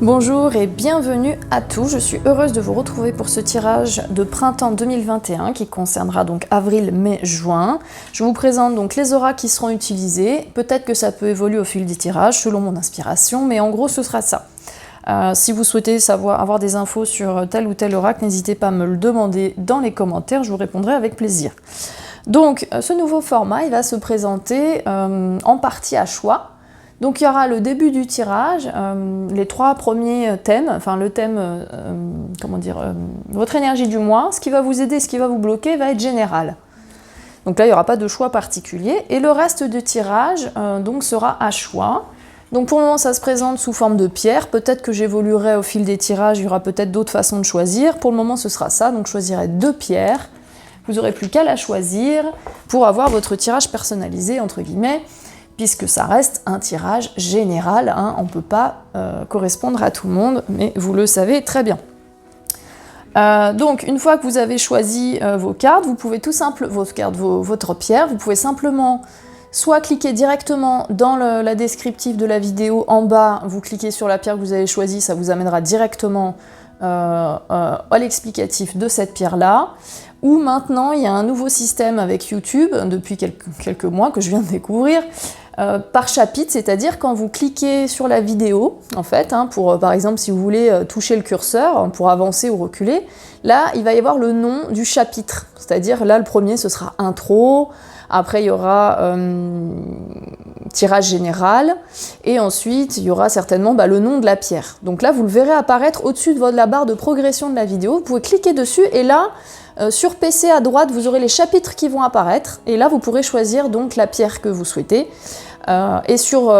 Bonjour et bienvenue à tous, je suis heureuse de vous retrouver pour ce tirage de printemps 2021 qui concernera donc avril, mai, juin. Je vous présente donc les auras qui seront utilisées, peut-être que ça peut évoluer au fil des tirages selon mon inspiration, mais en gros ce sera ça. Si vous souhaitez avoir des infos sur tel ou tel oracle, n'hésitez pas à me le demander dans les commentaires, je vous répondrai avec plaisir. Donc ce nouveau format il va se présenter en partie à choix. Donc il y aura le début du tirage, les trois premiers thèmes, enfin le thème, votre énergie du mois, ce qui va vous aider, ce qui va vous bloquer va être général. Donc là il n'y aura pas de choix particulier et le reste du tirage donc sera à choix. Donc pour le moment ça se présente sous forme de pierre, peut-être que j'évoluerai au fil des tirages, il y aura peut-être d'autres façons de choisir. Pour le moment ce sera ça, donc je choisirai 2 pierres, vous n'aurez plus qu'à la choisir pour avoir votre tirage personnalisé entre guillemets, puisque ça reste un tirage général, hein, on ne peut pas correspondre à tout le monde, mais vous le savez très bien. Donc une fois que vous avez choisi vos cartes, vous pouvez tout simplement, votre pierre, vous pouvez simplement soit cliquer directement dans la descriptive de la vidéo en bas, vous cliquez sur la pierre que vous avez choisie, ça vous amènera directement à l'explicatif de cette pierre-là. Ou maintenant, il y a un nouveau système avec YouTube, depuis quelques mois que je viens de découvrir, par chapitre, c'est-à-dire quand vous cliquez sur la vidéo, en fait, hein, par exemple si vous voulez toucher le curseur pour avancer ou reculer, là il va y avoir le nom du chapitre, c'est-à-dire là le premier ce sera intro, après il y aura tirage général, et ensuite il y aura certainement le nom de la pierre. Donc là vous le verrez apparaître au-dessus de la barre de progression de la vidéo, vous pouvez cliquer dessus et là, sur PC à droite, vous aurez les chapitres qui vont apparaître, et là vous pourrez choisir donc la pierre que vous souhaitez. Et sur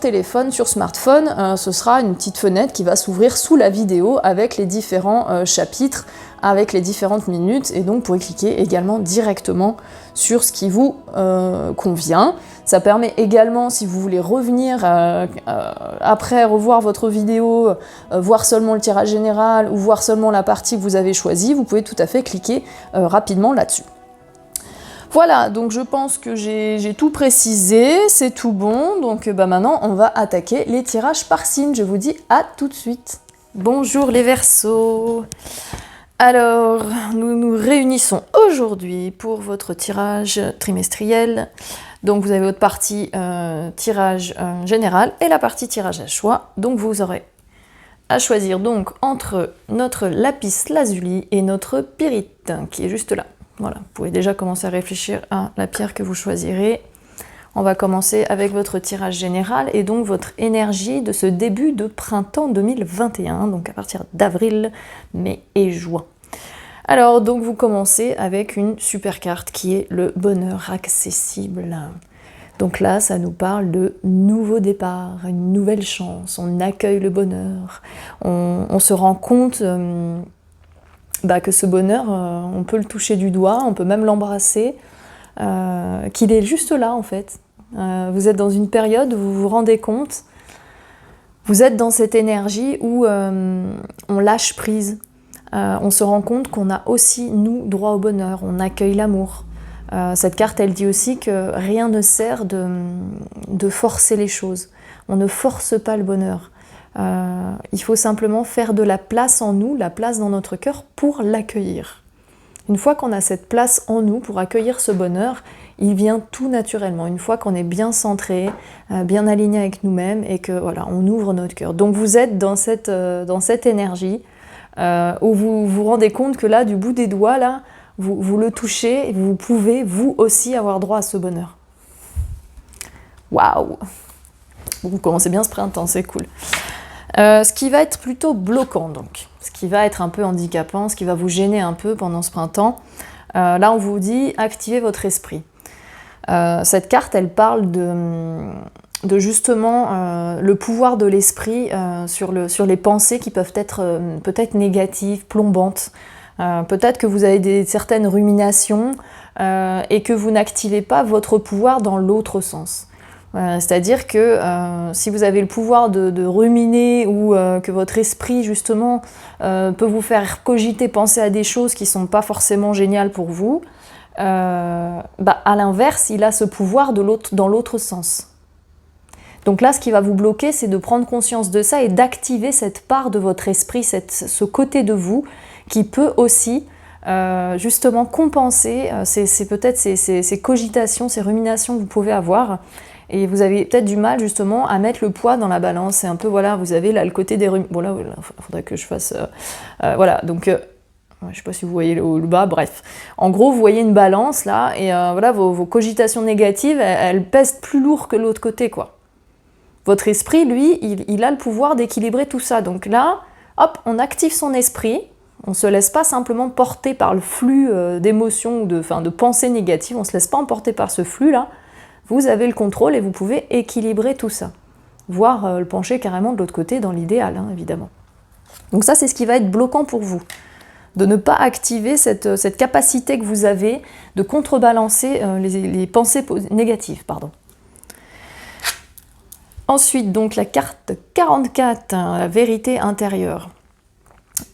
téléphone, sur smartphone, ce sera une petite fenêtre qui va s'ouvrir sous la vidéo avec les différents chapitres, avec les différentes minutes, et donc vous pourrez cliquer également directement sur ce qui vous convient. Ça permet également, si vous voulez revenir après revoir votre vidéo, voir seulement le tirage général ou voir seulement la partie que vous avez choisie, vous pouvez tout à fait cliquer rapidement là-dessus. Voilà, donc je pense que j'ai tout précisé, c'est tout bon, donc maintenant on va attaquer les tirages par signe. Je vous dis à tout de suite. Bonjour les Verseaux. Alors, nous nous réunissons aujourd'hui pour votre tirage trimestriel. Donc vous avez votre partie tirage général et la partie tirage à choix. Donc vous aurez à choisir donc entre notre lapis lazuli et notre pyrite qui est juste là. Voilà, vous pouvez déjà commencer à réfléchir à la pierre que vous choisirez. On va commencer avec votre tirage général et donc votre énergie de ce début de printemps 2021, donc à partir d'avril, mai et juin. Alors, donc vous commencez avec une super carte qui est le bonheur accessible. Donc là, ça nous parle de nouveau départ, une nouvelle chance, on accueille le bonheur, on se rend compte que ce bonheur, on peut le toucher du doigt, on peut même l'embrasser, qu'il est juste là en fait. Vous êtes dans une période où vous vous rendez compte, vous êtes dans cette énergie où on lâche prise, on se rend compte qu'on a aussi, nous, droit au bonheur, on accueille l'amour. Cette carte, elle dit aussi que rien ne sert de forcer les choses, on ne force pas le bonheur. Il faut simplement faire de la place en nous, la place dans notre cœur pour l'accueillir. Une fois qu'on a cette place en nous pour accueillir ce bonheur, il vient tout naturellement. Une fois qu'on est bien centré, bien aligné avec nous-mêmes et que voilà, on ouvre notre cœur. Donc vous êtes dans cette énergie où vous vous rendez compte que là, du bout des doigts, là, vous le touchez et vous pouvez vous aussi avoir droit à ce bonheur. Waouh! Vous commencez bien ce printemps, c'est cool. Ce qui va être plutôt bloquant donc, ce qui va être un peu handicapant, ce qui va vous gêner un peu pendant ce printemps, là on vous dit activez votre esprit. Cette carte elle parle de justement le pouvoir de l'esprit sur les pensées qui peuvent être peut-être négatives, plombantes. Peut-être que vous avez certaines ruminations et que vous n'activez pas votre pouvoir dans l'autre sens. C'est-à-dire que si vous avez le pouvoir de ruminer ou que votre esprit justement peut vous faire cogiter, penser à des choses qui ne sont pas forcément géniales pour vous, à l'inverse, il a ce pouvoir dans l'autre sens. Donc là, ce qui va vous bloquer, c'est de prendre conscience de ça et d'activer cette part de votre esprit, ce côté de vous qui peut aussi justement compenser peut-être ces cogitations, ces ruminations que vous pouvez avoir. Et vous avez peut-être du mal justement à mettre le poids dans la balance. C'est un peu, voilà, vous avez là le côté des ruminations. Bon là, il faudrait que je fasse... voilà, donc... je ne sais pas si vous voyez le bas, bref. En gros, vous voyez une balance là, et voilà, vos cogitations négatives, elles pèsent plus lourd que l'autre côté, quoi. Votre esprit, lui, il a le pouvoir d'équilibrer tout ça. Donc là, hop, on active son esprit, on ne se laisse pas simplement porter par le flux d'émotions ou de pensées négatives, on ne se laisse pas emporter par ce flux-là. Vous avez le contrôle et vous pouvez équilibrer tout ça. Voire le pencher carrément de l'autre côté dans l'idéal, hein, évidemment. Donc ça, c'est ce qui va être bloquant pour vous. De ne pas activer cette capacité que vous avez de contrebalancer les pensées négatives. Pardon. Ensuite, donc la carte 44, la vérité intérieure.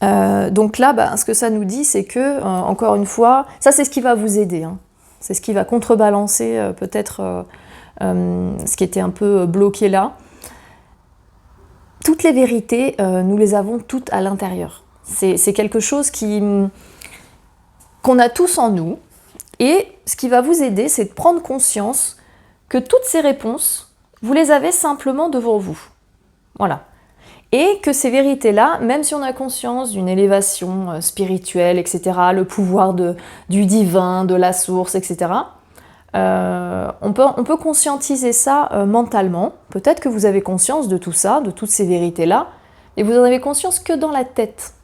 Donc là, ce que ça nous dit, c'est que, encore une fois, ça c'est ce qui va vous aider. Hein. C'est ce qui va contrebalancer peut-être ce qui était un peu bloqué là. Toutes les vérités, nous les avons toutes à l'intérieur. C'est quelque chose qu'on a tous en nous. Et ce qui va vous aider, c'est de prendre conscience que toutes ces réponses, vous les avez simplement devant vous. Voilà. Et que ces vérités-là, même si on a conscience d'une élévation spirituelle, etc., le pouvoir du divin, de la source, etc., on peut conscientiser ça mentalement. Peut-être que vous avez conscience de tout ça, de toutes ces vérités-là, et vous en avez conscience que dans la tête.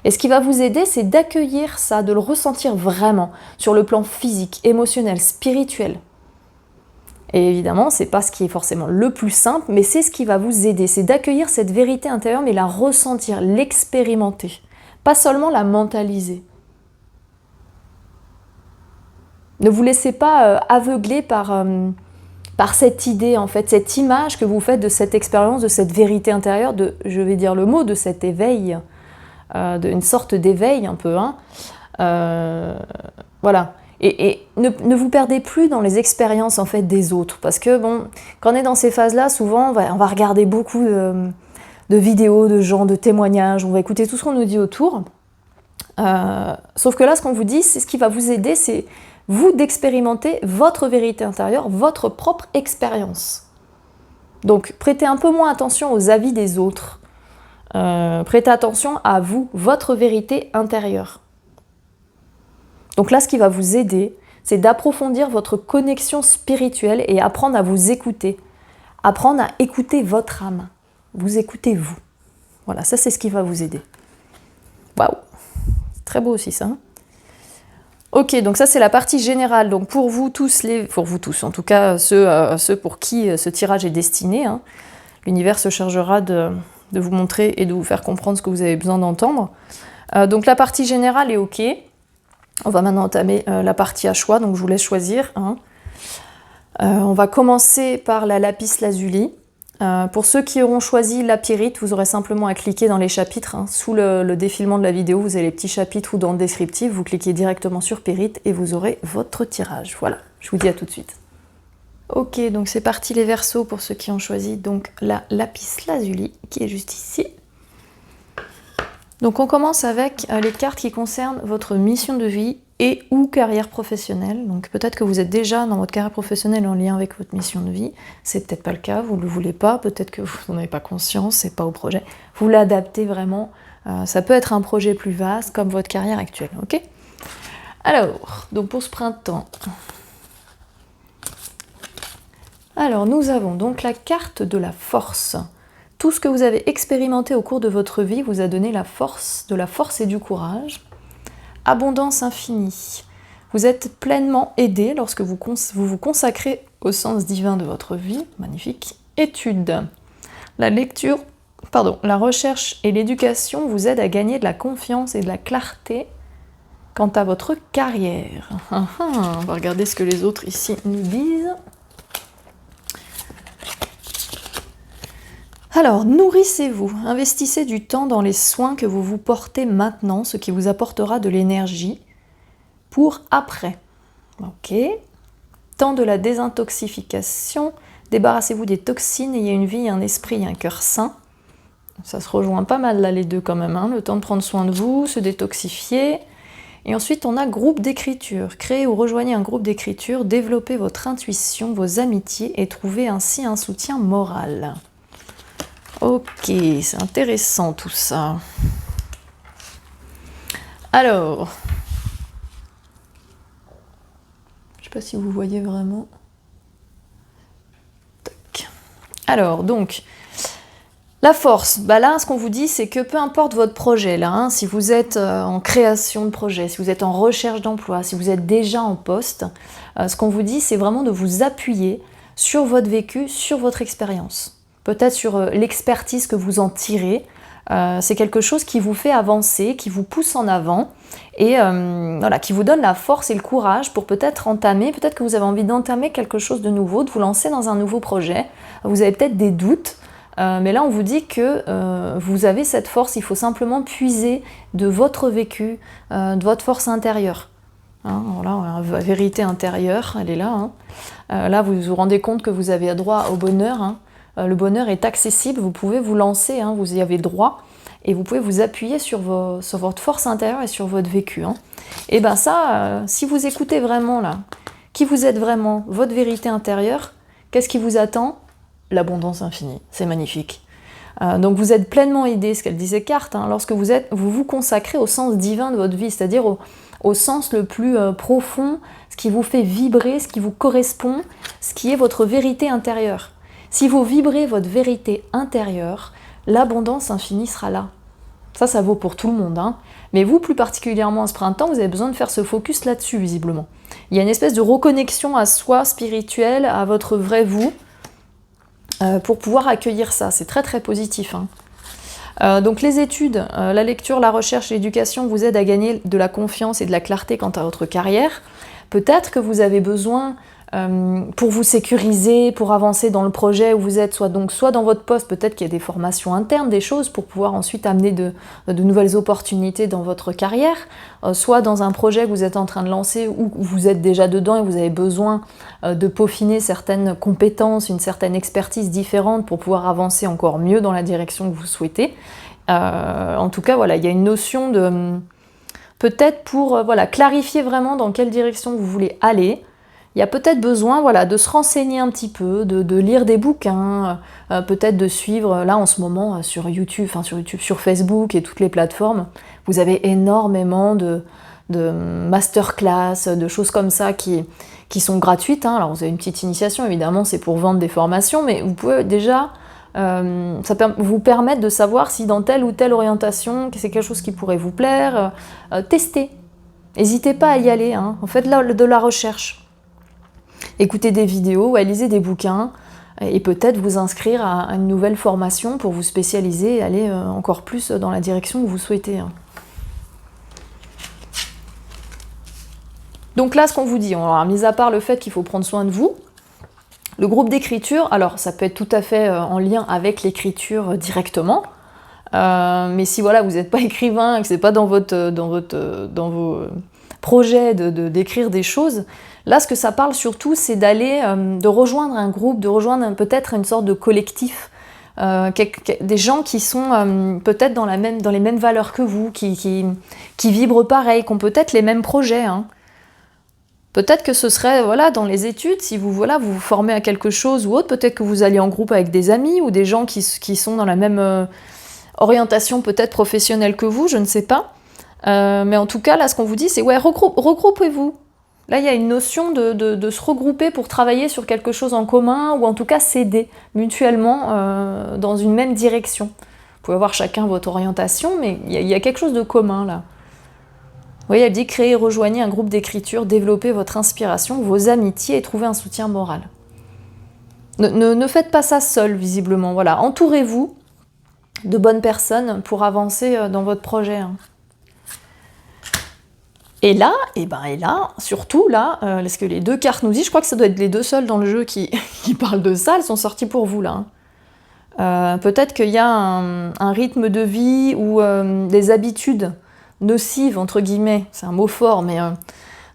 Et ce qui va vous aider, c'est d'accueillir ça, de le ressentir vraiment, sur le plan physique, émotionnel, spirituel. Et évidemment, c'est pas ce qui est forcément le plus simple, mais c'est ce qui va vous aider, c'est d'accueillir cette vérité intérieure, mais la ressentir, l'expérimenter, pas seulement la mentaliser. Ne vous laissez pas aveugler par cette idée, en fait, cette image que vous faites de cette expérience, de cette vérité intérieure, je vais dire le mot, de cet éveil, une sorte d'éveil un peu. Hein. Voilà. Et ne vous perdez plus dans les expériences en fait des autres, parce que bon, quand on est dans ces phases-là, souvent on va regarder beaucoup de vidéos de gens, de témoignages, on va écouter tout ce qu'on nous dit autour. Sauf que là, ce qu'on vous dit, c'est ce qui va vous aider, c'est vous d'expérimenter votre vérité intérieure, votre propre expérience. Donc prêtez un peu moins attention aux avis des autres. Prêtez attention à vous, votre vérité intérieure. Donc là, ce qui va vous aider, c'est d'approfondir votre connexion spirituelle et apprendre à vous écouter. Apprendre à écouter votre âme. Vous écoutez vous. Voilà, ça c'est ce qui va vous aider. Waouh, très beau aussi ça. Hein. Ok, donc ça c'est la partie générale. Donc pour vous tous, en tout cas ceux pour qui ce tirage est destiné, hein, l'univers se chargera de vous montrer et de vous faire comprendre ce que vous avez besoin d'entendre. Donc la partie générale est ok. On va maintenant entamer la partie à choix, donc je vous laisse choisir. Hein. On va commencer par la lapis lazuli. Pour ceux qui auront choisi la pyrite, vous aurez simplement à cliquer dans les chapitres. Hein. Sous le défilement de la vidéo, vous avez les petits chapitres ou dans le descriptif, vous cliquez directement sur pyrite et vous aurez votre tirage. Voilà, je vous dis à tout de suite. Ok, donc c'est parti les Verseaux pour ceux qui ont choisi donc la lapis lazuli qui est juste ici. Donc on commence avec les cartes qui concernent votre mission de vie et ou carrière professionnelle. Donc peut-être que vous êtes déjà dans votre carrière professionnelle en lien avec votre mission de vie. C'est peut-être pas le cas, vous ne le voulez pas, peut-être que vous n'en avez pas conscience, c'est pas au projet. Vous l'adaptez vraiment. Ça peut être un projet plus vaste comme votre carrière actuelle, ok ? Alors, donc pour ce printemps. Alors nous avons donc la carte de la force. Tout ce que vous avez expérimenté au cours de votre vie vous a donné de la force et du courage. Abondance infinie. Vous êtes pleinement aidé lorsque vous vous consacrez au sens divin de votre vie. Magnifique. Étude. La recherche et l'éducation vous aident à gagner de la confiance et de la clarté quant à votre carrière. On va regarder ce que les autres ici nous disent. Alors, nourrissez-vous, investissez du temps dans les soins que vous vous portez maintenant, ce qui vous apportera de l'énergie pour après. Ok. Temps de la désintoxication, Débarrassez-vous des toxines, ayez une vie, un esprit, un cœur sain. Ça se rejoint pas mal là les deux quand même, hein. Le temps de prendre soin de vous, se détoxifier. Et ensuite on a groupe d'écriture. Créez ou rejoignez un groupe d'écriture, développez votre intuition, vos amitiés et trouvez ainsi un soutien moral. Ok, c'est intéressant tout ça. Alors, je sais pas si vous voyez vraiment. Tac. Alors, donc, la force, bah là, ce qu'on vous dit, c'est que peu importe votre projet, là, hein, si vous êtes en création de projet, si vous êtes en recherche d'emploi, si vous êtes déjà en poste, ce qu'on vous dit, c'est vraiment de vous appuyer sur votre vécu, sur votre expérience. Peut-être sur l'expertise que vous en tirez. C'est quelque chose qui vous fait avancer, qui vous pousse en avant et voilà, qui vous donne la force et le courage pour peut-être entamer, peut-être que vous avez envie d'entamer quelque chose de nouveau, de vous lancer dans un nouveau projet. Vous avez peut-être des doutes. Mais là, on vous dit que vous avez cette force, il faut simplement puiser de votre vécu, de votre force intérieure. Hein, voilà, la vérité intérieure, elle est là. Hein. Là, vous vous rendez compte que vous avez droit au bonheur. Hein. Le bonheur est accessible, vous pouvez vous lancer, hein, vous y avez droit. Et vous pouvez vous appuyer sur votre force intérieure et sur votre vécu. Hein. Et bien ça, si vous écoutez vraiment là, qui vous êtes vraiment, votre vérité intérieure, qu'est-ce qui vous attend ? L'abondance infinie, c'est magnifique. Donc vous êtes pleinement aidé, ce qu'elle disait Carte, hein, lorsque vous vous consacrez au sens divin de votre vie, c'est-à-dire au sens le plus profond, ce qui vous fait vibrer, ce qui vous correspond, ce qui est votre vérité intérieure. Si vous vibrez votre vérité intérieure, l'abondance infinie sera là. Ça vaut pour tout le monde. Hein. Mais vous, plus particulièrement ce printemps, vous avez besoin de faire ce focus là-dessus, visiblement. Il y a une espèce de reconnexion à soi spirituelle, à votre vrai vous, pour pouvoir accueillir ça. C'est très très positif. Hein. Donc les études, la lecture, la recherche, l'éducation vous aident à gagner de la confiance et de la clarté quant à votre carrière. Peut-être que vous avez besoin, pour vous sécuriser, pour avancer dans le projet où vous êtes, soit dans votre poste, peut-être qu'il y a des formations internes, des choses pour pouvoir ensuite amener de nouvelles opportunités dans votre carrière, soit dans un projet que vous êtes en train de lancer ou vous êtes déjà dedans et vous avez besoin de peaufiner certaines compétences, une certaine expertise différente pour pouvoir avancer encore mieux dans la direction que vous souhaitez. En tout cas, voilà, il y a une notion de... peut-être pour clarifier vraiment dans quelle direction vous voulez aller. Il y a peut-être besoin de se renseigner un petit peu, de lire des bouquins, peut-être de suivre, là en ce moment, sur YouTube, sur Facebook et toutes les plateformes, vous avez énormément de masterclass, de choses comme ça qui sont gratuites. Hein. Alors vous avez une petite initiation, évidemment, c'est pour vendre des formations, mais vous pouvez déjà ça peut vous permettre de savoir si dans telle ou telle orientation, c'est quelque chose qui pourrait vous plaire. Testez. N'hésitez pas à y aller. Hein. Faites de la recherche. Écoutez des vidéos, lisez des bouquins et peut-être vous inscrire à une nouvelle formation pour vous spécialiser et aller encore plus dans la direction que vous souhaitez. Hein. Donc là, ce qu'on vous dit, mis à part le fait qu'il faut prendre soin de vous, le groupe d'écriture, alors ça peut être tout à fait en lien avec l'écriture directement, mais si vous n'êtes pas écrivain et que c'est pas dans vos projets d'écrire des choses, là ce que ça parle surtout c'est d'aller, de rejoindre un groupe, de rejoindre peut-être une sorte de collectif, des gens qui sont peut-être dans les mêmes valeurs que vous, qui vibrent pareil, qui ont peut-être les mêmes projets. Hein. Peut-être que ce serait dans les études, si vous vous formez à quelque chose ou autre, peut-être que vous allez en groupe avec des amis ou des gens qui sont dans la même orientation peut-être professionnelle que vous, je ne sais pas. Mais en tout cas, là, ce qu'on vous dit, c'est regroupez-vous. Là, il y a une notion de se regrouper pour travailler sur quelque chose en commun ou en tout cas s'aider mutuellement dans une même direction. Vous pouvez avoir chacun votre orientation, mais il y a quelque chose de commun là. Vous voyez, elle dit créer et rejoignez un groupe d'écriture, développez votre inspiration, vos amitiés et trouvez un soutien moral. Ne faites pas ça seul, visiblement. Entourez-vous de bonnes personnes pour avancer dans votre projet. Hein. Et là, surtout là, parce que les deux cartes nous disent, je crois que ça doit être les deux seuls dans le jeu qui parlent de ça, elles sont sorties pour vous là. Hein. Peut-être qu'il y a un rythme de vie ou des habitudes nocives, entre guillemets, c'est un mot fort, mais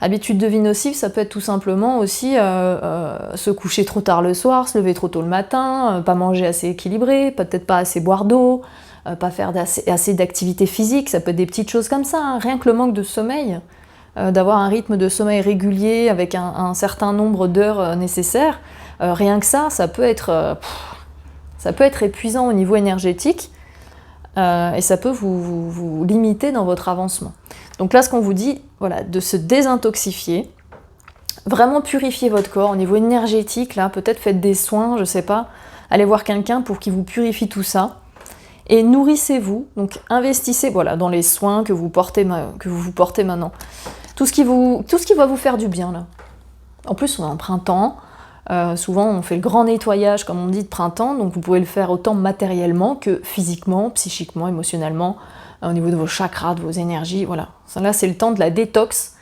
Habitude de vie nocive, ça peut être tout simplement aussi se coucher trop tard le soir, se lever trop tôt le matin, pas manger assez équilibré, peut-être pas assez boire d'eau, pas faire assez d'activité physique, ça peut être des petites choses comme ça, hein. Rien que le manque de sommeil, d'avoir un rythme de sommeil régulier avec un certain nombre d'heures nécessaires, rien que ça peut être épuisant au niveau énergétique et ça peut vous limiter dans votre avancement. Donc là, ce qu'on vous dit, voilà, de se désintoxifier, vraiment purifier votre corps au niveau énergétique, là, peut-être faites des soins, je sais pas, allez voir quelqu'un pour qu'il vous purifie tout ça, et nourrissez-vous, donc investissez, voilà, dans les soins que vous portez maintenant. Tout ce qui va vous faire du bien, là. En plus, on est en printemps, souvent on fait le grand nettoyage, comme on dit, de printemps, donc vous pouvez le faire autant matériellement que physiquement, psychiquement, émotionnellement, au niveau de vos chakras, de vos énergies, voilà. Là, c'est le temps de la détox,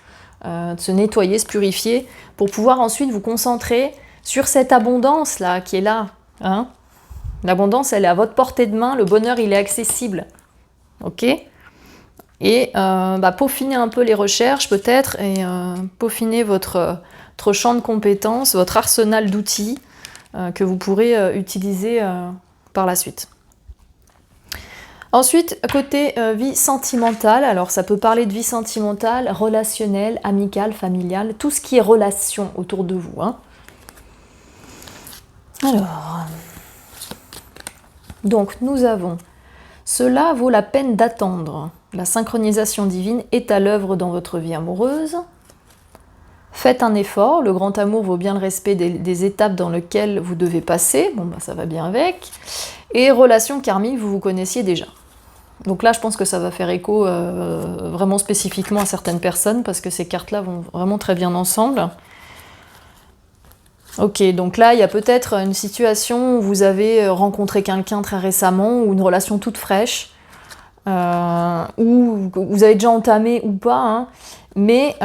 de se nettoyer, se purifier, pour pouvoir ensuite vous concentrer sur cette abondance-là, qui est là. Hein. L'abondance, elle est à votre portée de main, le bonheur, il est accessible. Ok ? Et peaufiner un peu les recherches, peut-être, et peaufiner votre champ de compétences, votre arsenal d'outils que vous pourrez utiliser par la suite. Ensuite, côté vie sentimentale, alors ça peut parler de vie sentimentale, relationnelle, amicale, familiale, tout ce qui est relation autour de vous. Hein. Alors, donc nous avons, cela vaut la peine d'attendre. La synchronisation divine est à l'œuvre dans votre vie amoureuse. Faites un effort, le grand amour vaut bien le respect des étapes dans lesquelles vous devez passer, bon ça va bien avec. Et relation karmique, vous vous connaissiez déjà. Donc là, je pense que ça va faire écho vraiment spécifiquement à certaines personnes, parce que ces cartes-là vont vraiment très bien ensemble. Ok, donc là, il y a peut-être une situation où vous avez rencontré quelqu'un très récemment, ou une relation toute fraîche, ou vous avez déjà entamé ou pas, hein, mais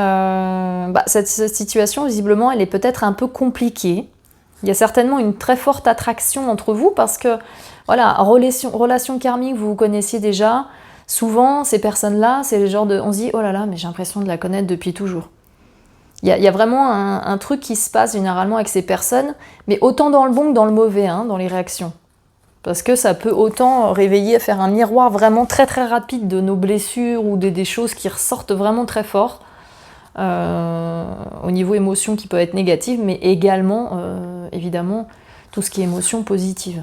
cette situation, visiblement, elle est peut-être un peu compliquée. Il y a certainement une très forte attraction entre vous, parce que voilà, relation karmique, vous vous connaissiez déjà. Souvent, ces personnes-là, c'est le genre de... On se dit, oh là là, mais j'ai l'impression de la connaître depuis toujours. Il y a vraiment un truc qui se passe généralement avec ces personnes, mais autant dans le bon que dans le mauvais, hein, dans les réactions. Parce que ça peut autant réveiller, faire un miroir vraiment très très rapide de nos blessures ou des choses qui ressortent vraiment très fort. Au niveau émotion qui peut être négative, mais également, évidemment, tout ce qui est émotion positive.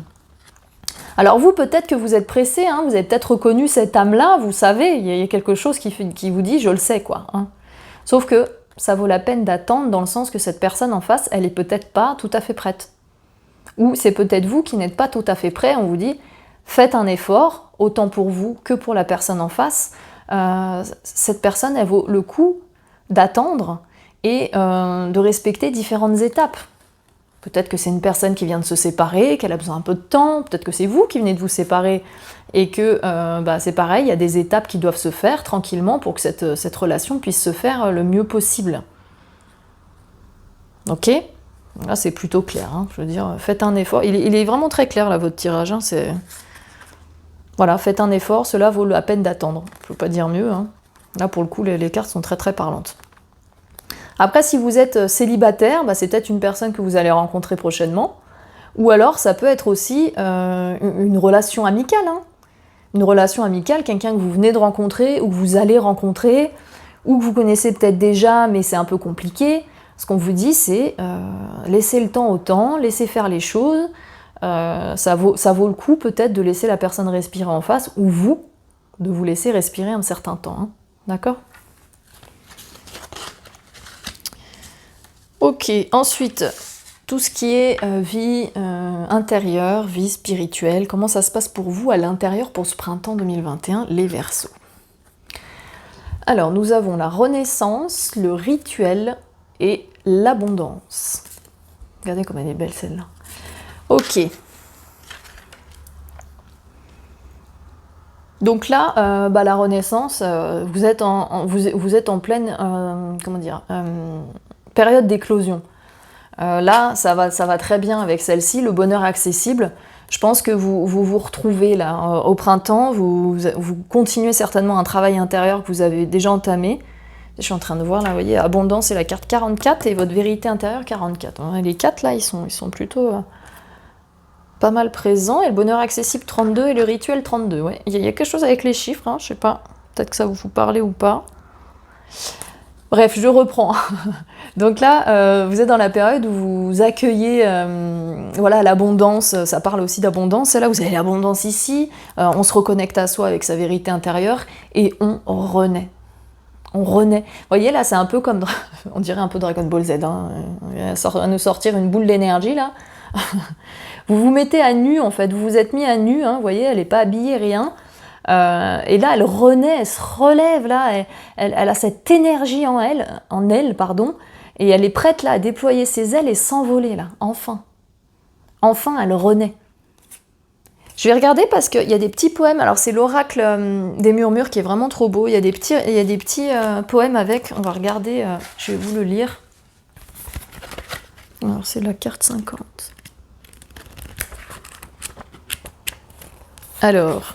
Alors vous, peut-être que vous êtes pressé, hein, vous avez peut-être reconnu cette âme-là, vous savez, il y a quelque chose qui vous dit « je le sais », quoi. Hein. Sauf que ça vaut la peine d'attendre, dans le sens que cette personne en face, elle est peut-être pas tout à fait prête. Ou c'est peut-être vous qui n'êtes pas tout à fait prêt, on vous dit « faites un effort, autant pour vous que pour la personne en face. Cette personne, elle vaut le coup d'attendre et de respecter différentes étapes. » Peut-être que c'est une personne qui vient de se séparer, qu'elle a besoin un peu de temps, peut-être que c'est vous qui venez de vous séparer, et que c'est pareil, il y a des étapes qui doivent se faire tranquillement pour que cette relation puisse se faire le mieux possible. Ok ? Là, c'est plutôt clair, hein, je veux dire, faites un effort. Il est vraiment très clair, là, votre tirage. Hein, voilà, faites un effort, cela vaut la peine d'attendre. Je ne peux pas dire mieux. Hein. Là, pour le coup, les cartes sont très très parlantes. Après, si vous êtes célibataire, c'est peut-être une personne que vous allez rencontrer prochainement. Ou alors, ça peut être aussi une relation amicale. Hein. Une relation amicale, quelqu'un que vous venez de rencontrer, ou que vous allez rencontrer, ou que vous connaissez peut-être déjà, mais c'est un peu compliqué. Ce qu'on vous dit, c'est laissez le temps au temps, laissez faire les choses. Ça vaut le coup peut-être de laisser la personne respirer en face, ou vous, de vous laisser respirer un certain temps. Hein. D'accord ? Ok, ensuite, tout ce qui est vie intérieure, vie spirituelle, comment ça se passe pour vous à l'intérieur pour ce printemps 2021, les Verseaux. Alors, nous avons la renaissance, le rituel et l'abondance. Regardez comme elle est belle celle-là. Ok. Donc là, la renaissance, vous êtes en pleine, période d'éclosion. Là, ça va très bien avec celle-ci, le bonheur accessible. Je pense que vous retrouvez là au printemps, vous continuez certainement un travail intérieur que vous avez déjà entamé, Je suis en train de voir là, vous voyez, abondance c'est la carte 44 et votre vérité intérieure 44. Les 4 là, ils sont plutôt pas mal présents. Et le bonheur accessible 32 et le rituel 32. Ouais. Il y a quelque chose avec les chiffres, hein, je sais pas, peut-être que ça vous parle ou pas. Bref, je reprends. Donc là, vous êtes dans la période où vous accueillez voilà, l'abondance, ça parle aussi d'abondance. Là, vous avez l'abondance ici, on se reconnecte à soi avec sa vérité intérieure et on renaît. On renaît. Vous voyez, là, c'est un peu comme, on dirait un peu Dragon Ball Z, hein. Il va nous sortir une boule d'énergie, là. Vous vous mettez à nu, en fait, vous vous êtes mis à nu, hein, vous voyez, elle n'est pas habillée, rien. Et là, elle renaît, elle se relève, là, elle a cette énergie en elle, et elle est prête, là, à déployer ses ailes et s'envoler, là, enfin. Enfin, elle renaît. Je vais regarder parce qu'il y a des petits poèmes. Alors c'est l'oracle des murmures qui est vraiment trop beau. Il y a des petits poèmes avec. On va regarder, je vais vous le lire. Alors c'est la carte 50. Alors,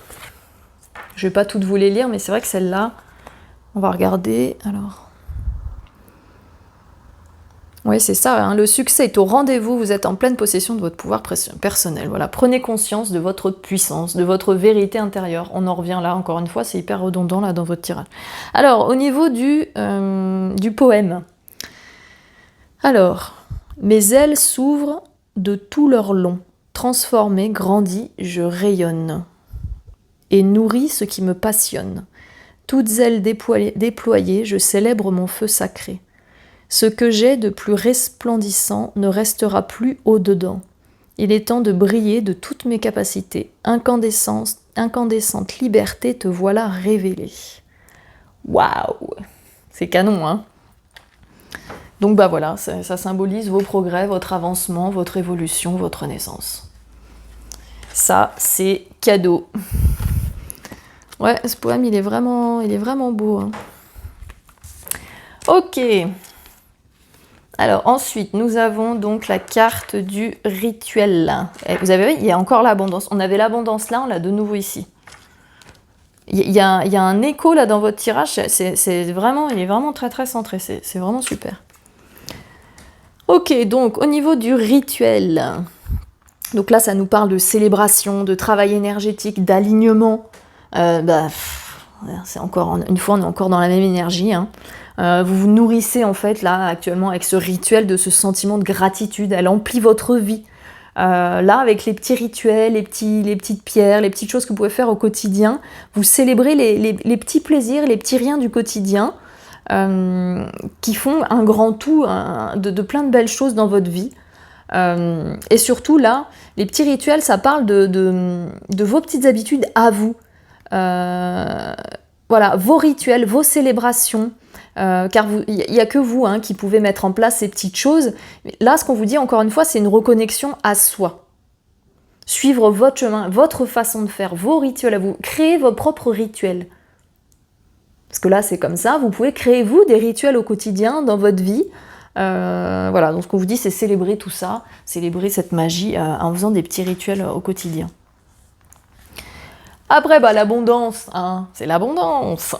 je vais pas toutes vous les lire, mais c'est vrai que celle-là, on va regarder. Alors, oui, c'est ça, hein. Le succès est au rendez-vous, vous êtes en pleine possession de votre pouvoir personnel. Voilà. Prenez conscience de votre puissance, de votre vérité intérieure. On en revient là, encore une fois, c'est hyper redondant là dans votre tirage. Alors, au niveau du poème. Alors, mes ailes s'ouvrent de tout leur long. Transformée, grandie, je rayonne. Et nourris ce qui me passionne. Toutes ailes déployées, je célèbre mon feu sacré. Ce que j'ai de plus resplendissant ne restera plus au-dedans. Il est temps de briller de toutes mes capacités. Incandescente liberté, te voilà révélée. Waouh! C'est canon, hein? Donc bah voilà, ça symbolise vos progrès, votre avancement, votre évolution, votre naissance. Ça, c'est cadeau. Ouais, ce poème, il est vraiment beau, hein. Ok. Alors ensuite, nous avons donc la carte du rituel. Et vous avez vu, il y a encore l'abondance. On avait l'abondance là, on l'a de nouveau ici. Il y a un écho là dans votre tirage, il est vraiment très très centré, c'est vraiment super. Ok, donc au niveau du rituel, donc là ça nous parle de célébration, de travail énergétique, d'alignement. C'est encore une fois, on est encore dans la même énergie, hein. Vous vous nourrissez en fait là actuellement avec ce rituel de ce sentiment de gratitude, elle emplit votre vie. Là avec les petits rituels, les petites pierres, les petites choses que vous pouvez faire au quotidien, vous célébrez les petits plaisirs, les petits riens du quotidien qui font un grand tout de plein de belles choses dans votre vie. Et surtout là, les petits rituels, ça parle de vos petites habitudes à vous. Voilà, vos rituels, vos célébrations, car il n'y a que vous qui pouvez mettre en place ces petites choses. Là, ce qu'on vous dit encore une fois, c'est une reconnexion à soi. Suivre votre chemin, votre façon de faire, vos rituels à vous. Créer vos propres rituels. Parce que là, c'est comme ça, vous pouvez créer vous des rituels au quotidien, dans votre vie. Voilà, donc ce qu'on vous dit, c'est célébrer tout ça, célébrer cette magie en faisant des petits rituels au quotidien. Après, l'abondance, hein, c'est l'abondance.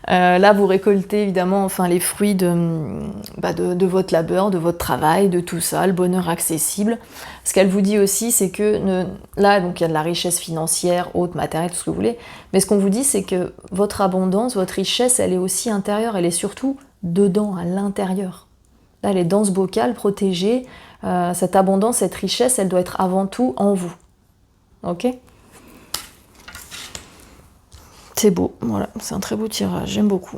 Là, vous récoltez évidemment les fruits de votre labeur, de votre travail, de tout ça, le bonheur accessible. Ce qu'elle vous dit aussi, c'est que là, donc il y a de la richesse financière, haute, matérielle, tout ce que vous voulez. Mais ce qu'on vous dit, c'est que votre abondance, votre richesse, elle est aussi intérieure, elle est surtout dedans, à l'intérieur. Là, elle est dans ce bocal, protégée. Cette abondance, cette richesse, elle doit être avant tout en vous. Ok ? C'est beau, voilà, c'est un très beau tirage, j'aime beaucoup.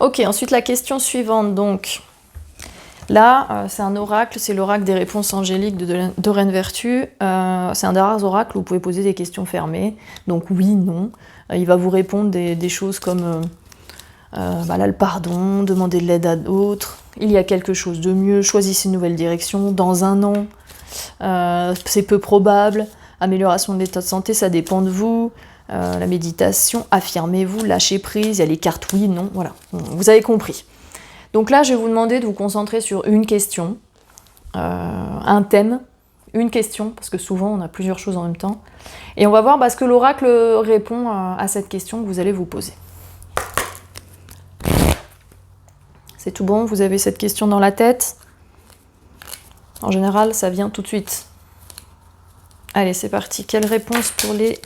Ok, ensuite la question suivante, donc. Là, c'est un oracle, c'est l'oracle des réponses angéliques de Doreen Virtue. C'est un des rares oracles où vous pouvez poser des questions fermées. Donc oui, non. Il va vous répondre des choses comme là, le pardon, demander de l'aide à d'autres. Il y a quelque chose de mieux, choisissez une nouvelle direction. Dans un an, c'est peu probable. Amélioration de l'état de santé, ça dépend de vous. La méditation, affirmez-vous, lâchez prise, il y a les cartes oui, non, voilà, vous avez compris. Donc là, je vais vous demander de vous concentrer sur une question, un thème, une question, parce que souvent on a plusieurs choses en même temps, et on va voir ce que l'oracle répond à cette question que vous allez vous poser. C'est tout bon? Vous avez cette question dans la tête? En général, ça vient tout de suite. Allez, c'est parti. Quelle réponse pour les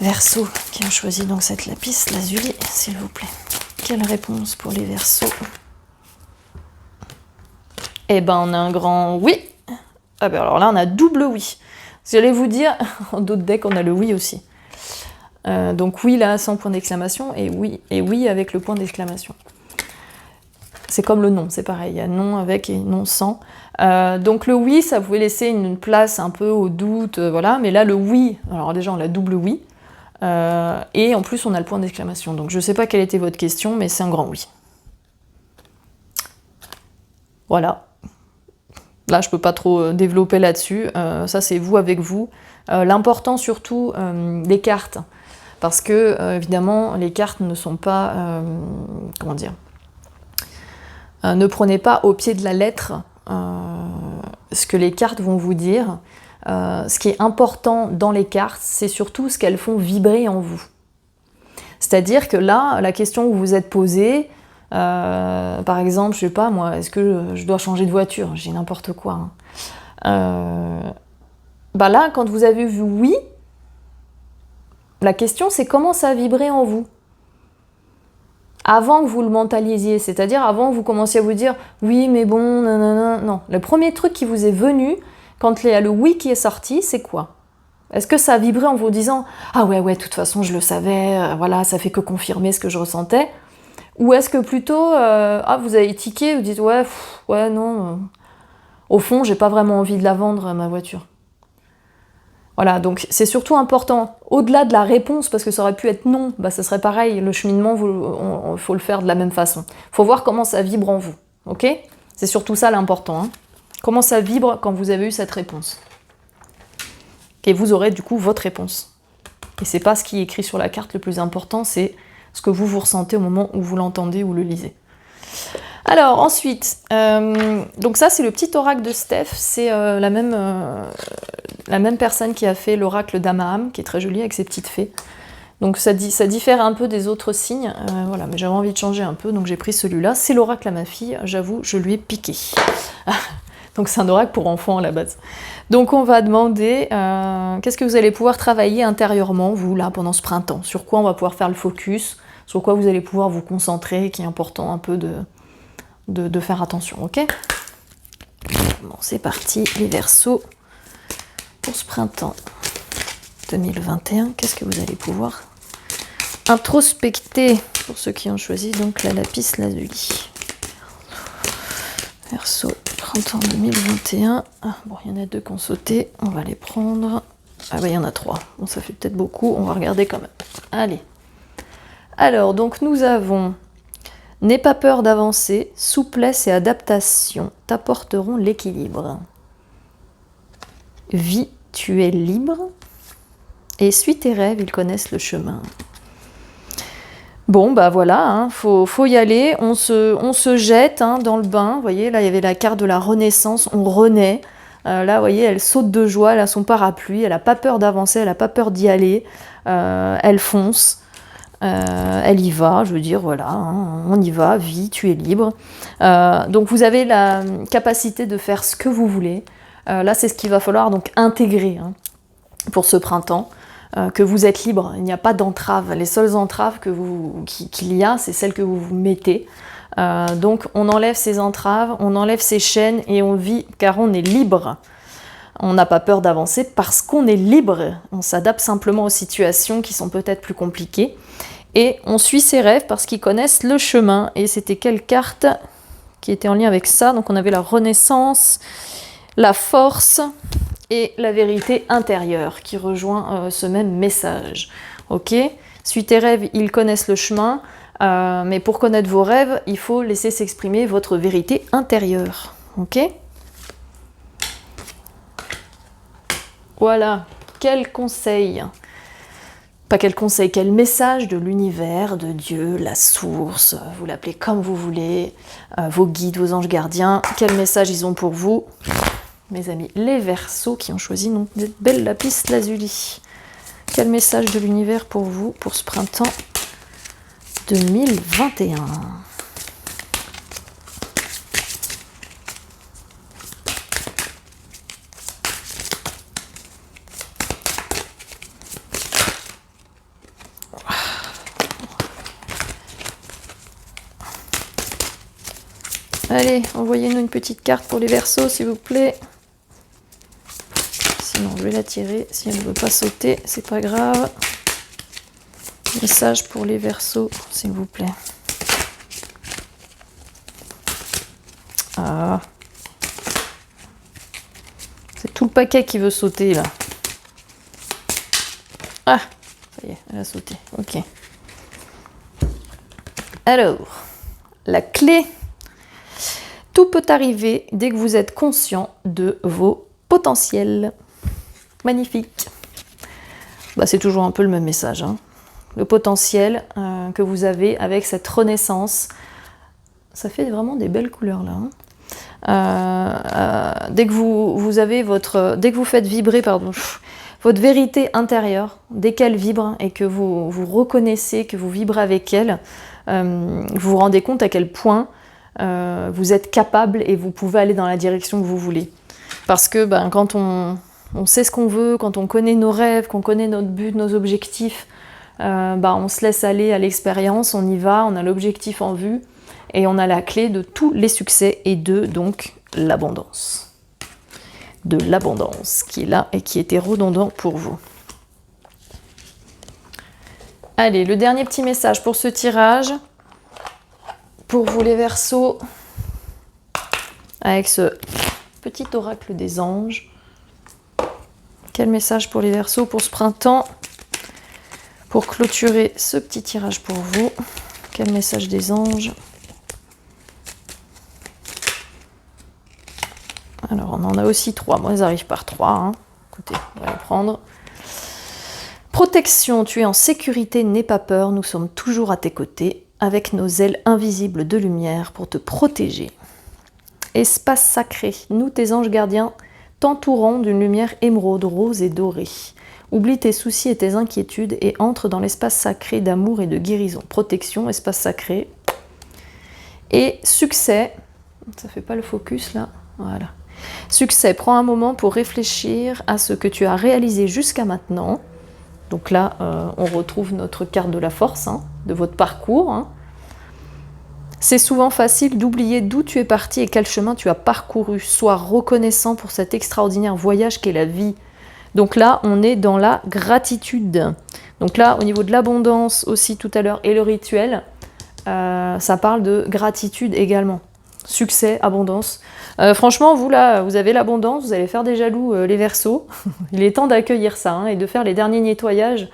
Verseaux qui ont choisi donc cette lapis lazuli, s'il vous plaît? Quelle réponse pour les Verseaux? Eh ben, on a un grand oui. Ah ben alors là, on a double oui. J'allais vous dire, en d'autres decks, on a le oui aussi. Donc oui là, sans point d'exclamation, et oui avec le point d'exclamation. C'est comme le non, c'est pareil, il y a non avec et non sans. Donc le oui, ça pouvait laisser une place un peu au doute, voilà, mais là le oui, alors déjà on a double oui, et en plus on a le point d'exclamation. Donc je sais pas quelle était votre question, mais c'est un grand oui. Voilà. Là, je peux pas trop développer là-dessus. Ça, c'est vous avec vous. L'important, surtout, des cartes. Parce que, évidemment, les cartes ne sont pas... comment dire, ne prenez pas au pied de la lettre ce que les cartes vont vous dire. Ce qui est important dans les cartes, c'est surtout ce qu'elles font vibrer en vous. C'est-à-dire que là, la question que vous vous êtes posée... par exemple, je sais pas moi, est-ce que je dois changer de voiture? J'ai n'importe quoi. Bah là, quand vous avez vu oui, la question c'est comment ça a vibré en vous avant que vous le mentalisiez, c'est-à-dire avant que vous commenciez à vous dire oui mais bon, nanana, non. Le premier truc qui vous est venu quand il y a le oui qui est sorti, c'est quoi? Est-ce que ça a vibré en vous disant ah ouais, de toute façon je le savais, voilà, ça fait que confirmer ce que je ressentais? Ou est-ce que plutôt, vous avez tiqué, vous dites ouais, non, au fond, j'ai pas vraiment envie de la vendre, ma voiture. Voilà, donc c'est surtout important, au-delà de la réponse, parce que ça aurait pu être non, bah ça serait pareil, le cheminement, il faut le faire de la même façon. Il faut voir comment ça vibre en vous, ok? C'est surtout ça l'important, hein. Comment ça vibre quand vous avez eu cette réponse. Et vous aurez du coup votre réponse. Et c'est pas ce qui est écrit sur la carte le plus important, c'est ce que vous ressentez au moment où vous l'entendez ou le lisez. Alors ensuite, donc ça c'est le petit oracle de Steph, c'est la même personne qui a fait l'oracle d'Amaham, qui est très joli avec ses petites fées. Donc ça diffère un peu des autres signes, voilà, mais j'avais envie de changer un peu, donc j'ai pris celui-là. C'est l'oracle à ma fille, j'avoue, je lui ai piqué. Donc c'est un oracle pour enfants à la base. Donc on va demander qu'est-ce que vous allez pouvoir travailler intérieurement, vous, là, pendant ce printemps. Sur quoi on va pouvoir faire le focus, sur quoi vous allez pouvoir vous concentrer, qui est important un peu de faire attention, ok? Bon, c'est parti, les Verseaux, pour ce printemps 2021. Qu'est-ce que vous allez pouvoir introspecter pour ceux qui ont choisi donc la lapis lazuli? Verseau, printemps 2021. Ah, bon, il y en a 2 qui ont sauté. On va les prendre. Ah bah, il y en a 3. Bon, ça fait peut-être beaucoup. On va regarder quand même. Allez. Alors, donc, nous avons... N'aie pas peur d'avancer. Souplesse et adaptation t'apporteront l'équilibre. Vis, tu es libre. Et suis tes rêves, ils connaissent le chemin. Bon, bah voilà, hein, faut y aller, on se jette dans le bain, vous voyez, là il y avait la carte de la renaissance, on renaît, là vous voyez, elle saute de joie, elle a son parapluie, elle n'a pas peur d'avancer, elle n'a pas peur d'y aller, elle fonce, elle y va, je veux dire, voilà, hein, on y va, vis, tu es libre. Donc vous avez la capacité de faire ce que vous voulez, là c'est ce qu'il va falloir donc intégrer pour ce printemps. Que vous êtes libre, il n'y a pas d'entrave. Les seules entraves qu'il y a, c'est celles que vous vous mettez. Donc on enlève ces entraves, on enlève ces chaînes et on vit car on est libre. On n'a pas peur d'avancer parce qu'on est libre. On s'adapte simplement aux situations qui sont peut-être plus compliquées. Et on suit ses rêves parce qu'ils connaissent le chemin. Et c'était quelle carte qui était en lien avec ça? Donc on avait la renaissance, la force... et la vérité intérieure qui rejoint ce même message. Ok? Suis tes rêves, ils connaissent le chemin, mais pour connaître vos rêves, il faut laisser s'exprimer votre vérité intérieure. Ok? Voilà. Quel conseil? Pas quel conseil, quel message de l'univers, de Dieu, la source, vous l'appelez comme vous voulez, vos guides, vos anges gardiens, quel message ils ont pour vous? Mes amis, les Verseaux qui ont choisi donc cette belle lapis lazuli. Quel message de l'univers pour vous pour ce printemps 2021? Allez, envoyez-nous une petite carte pour les Verseaux, s'il vous plaît. Sinon, je vais la tirer. Si elle ne veut pas sauter, c'est pas grave. Message pour les Verseaux, s'il vous plaît. Ah. C'est tout le paquet qui veut sauter, là. Ah, ça y est, elle a sauté. Ok. Alors, la clé. Tout peut arriver dès que vous êtes conscient de vos potentiels. Magnifique. Bah, c'est toujours un peu le même message. Hein. Le potentiel que vous avez avec cette renaissance. Ça fait vraiment des belles couleurs, là. Hein. Dès que vous avez dès que vous faites vibrer, votre vérité intérieure, dès qu'elle vibre et que vous reconnaissez que vous vibrez avec elle, vous vous rendez compte à quel point vous êtes capable et vous pouvez aller dans la direction que vous voulez. Parce que quand on sait ce qu'on veut, quand on connaît nos rêves, qu'on connaît notre but, nos objectifs, on se laisse aller à l'expérience, on y va, on a l'objectif en vue. Et on a la clé de tous les succès et de, donc, l'abondance. De l'abondance qui est là et qui était redondant pour vous. Allez, le dernier petit message pour ce tirage. Pour vous les Verseaux. Avec ce petit oracle des anges. Quel message pour les Verseaux pour ce printemps? Pour clôturer ce petit tirage pour vous. Quel message des anges? Alors, on en a aussi 3. Moi, ils arrivent par 3. Hein. Écoutez, on va les prendre. Protection, tu es en sécurité, n'aie pas peur. Nous sommes toujours à tes côtés, avec nos ailes invisibles de lumière pour te protéger. Espace sacré, nous, tes anges gardiens, t'entourons d'une lumière émeraude, rose et dorée. Oublie tes soucis et tes inquiétudes et entre dans l'espace sacré d'amour et de guérison. Protection, espace sacré. Et succès, ça fait pas le focus là, voilà. Succès, prends un moment pour réfléchir à ce que tu as réalisé jusqu'à maintenant. Donc là, on retrouve notre carte de la force, hein, de votre parcours. Hein. C'est souvent facile d'oublier d'où tu es parti et quel chemin tu as parcouru. Sois reconnaissant pour cet extraordinaire voyage qu'est la vie. Donc là, on est dans la gratitude. Donc là, au niveau de l'abondance aussi tout à l'heure et le rituel, ça parle de gratitude également. Succès, abondance. Franchement, vous là, vous avez l'abondance, vous allez faire des jaloux les Verseaux. Il est temps d'accueillir ça hein, et de faire les derniers nettoyages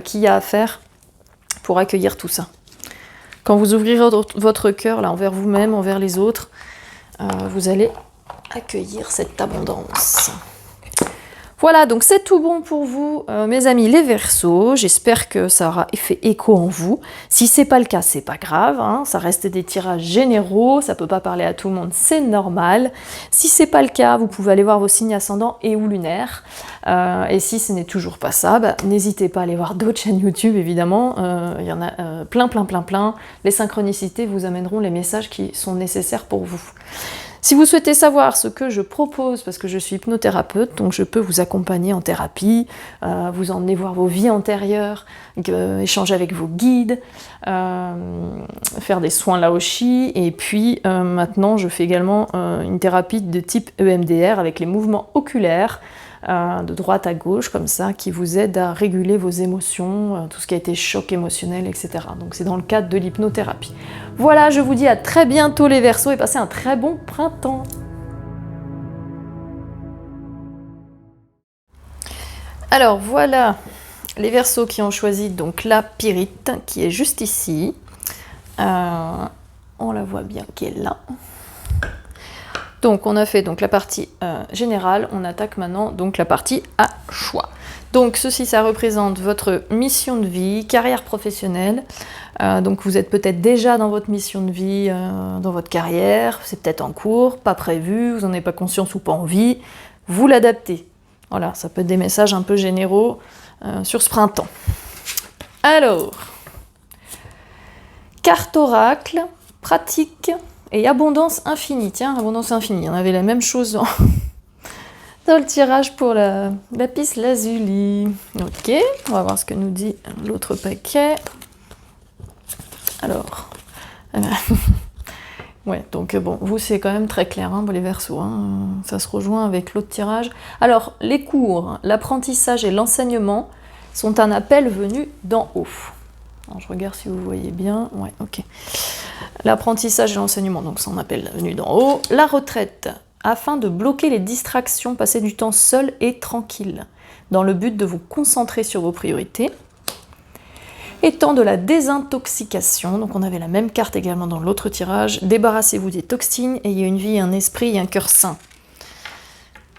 qu'il y a à faire pour accueillir tout ça. Quand vous ouvrirez votre cœur là envers vous-même, envers les autres, vous allez accueillir cette abondance. Voilà, donc c'est tout bon pour vous, mes amis les Verseaux. J'espère que ça aura fait écho en vous. Si c'est pas le cas, c'est pas grave. Hein, ça reste des tirages généraux, ça peut pas parler à tout le monde, c'est normal. Si c'est pas le cas, vous pouvez aller voir vos signes ascendants et ou lunaires. Et si ce n'est toujours pas ça, n'hésitez pas à aller voir d'autres chaînes YouTube, évidemment. Il y en a plein. Les synchronicités vous amèneront les messages qui sont nécessaires pour vous. Si vous souhaitez savoir ce que je propose, parce que je suis hypnothérapeute, donc je peux vous accompagner en thérapie, vous emmener voir vos vies antérieures, échanger avec vos guides, faire des soins Laoshi, et puis maintenant je fais également une thérapie de type EMDR avec les mouvements oculaires, de droite à gauche, comme ça, qui vous aide à réguler vos émotions, tout ce qui a été choc émotionnel, etc. Donc c'est dans le cadre de l'hypnothérapie. Voilà, je vous dis à très bientôt les Verseaux et passez un très bon printemps. Alors voilà, les Verseaux qui ont choisi donc la pyrite, qui est juste ici. On la voit bien, qui est là. Donc on a fait donc la partie générale, on attaque maintenant donc la partie à choix. Donc ceci, ça représente votre mission de vie, carrière professionnelle. Donc vous êtes peut-être déjà dans votre mission de vie, dans votre carrière, c'est peut-être en cours, pas prévu, vous n'en avez pas conscience ou pas envie, vous l'adaptez. Voilà, ça peut être des messages un peu généraux sur ce printemps. Alors, carte oracle, pratique et abondance infinie. Tiens, abondance infinie, on avait la même chose dans le tirage pour la lapis lazuli. Ok, on va voir ce que nous dit l'autre paquet. Alors, Ouais, donc bon, vous c'est quand même très clair pour les Verseaux, ça se rejoint avec l'autre tirage. Alors, les cours, l'apprentissage et l'enseignement sont un appel venu d'en haut. Alors, je regarde si vous voyez bien, ouais, ok. L'apprentissage et l'enseignement, donc c'est un appel venu d'en haut. La retraite, afin de bloquer les distractions, passer du temps seul et tranquille, dans le but de vous concentrer sur vos priorités. Étant de la désintoxication, donc on avait la même carte également dans l'autre tirage, débarrassez-vous des toxines, ayez une vie, un esprit et un cœur sain.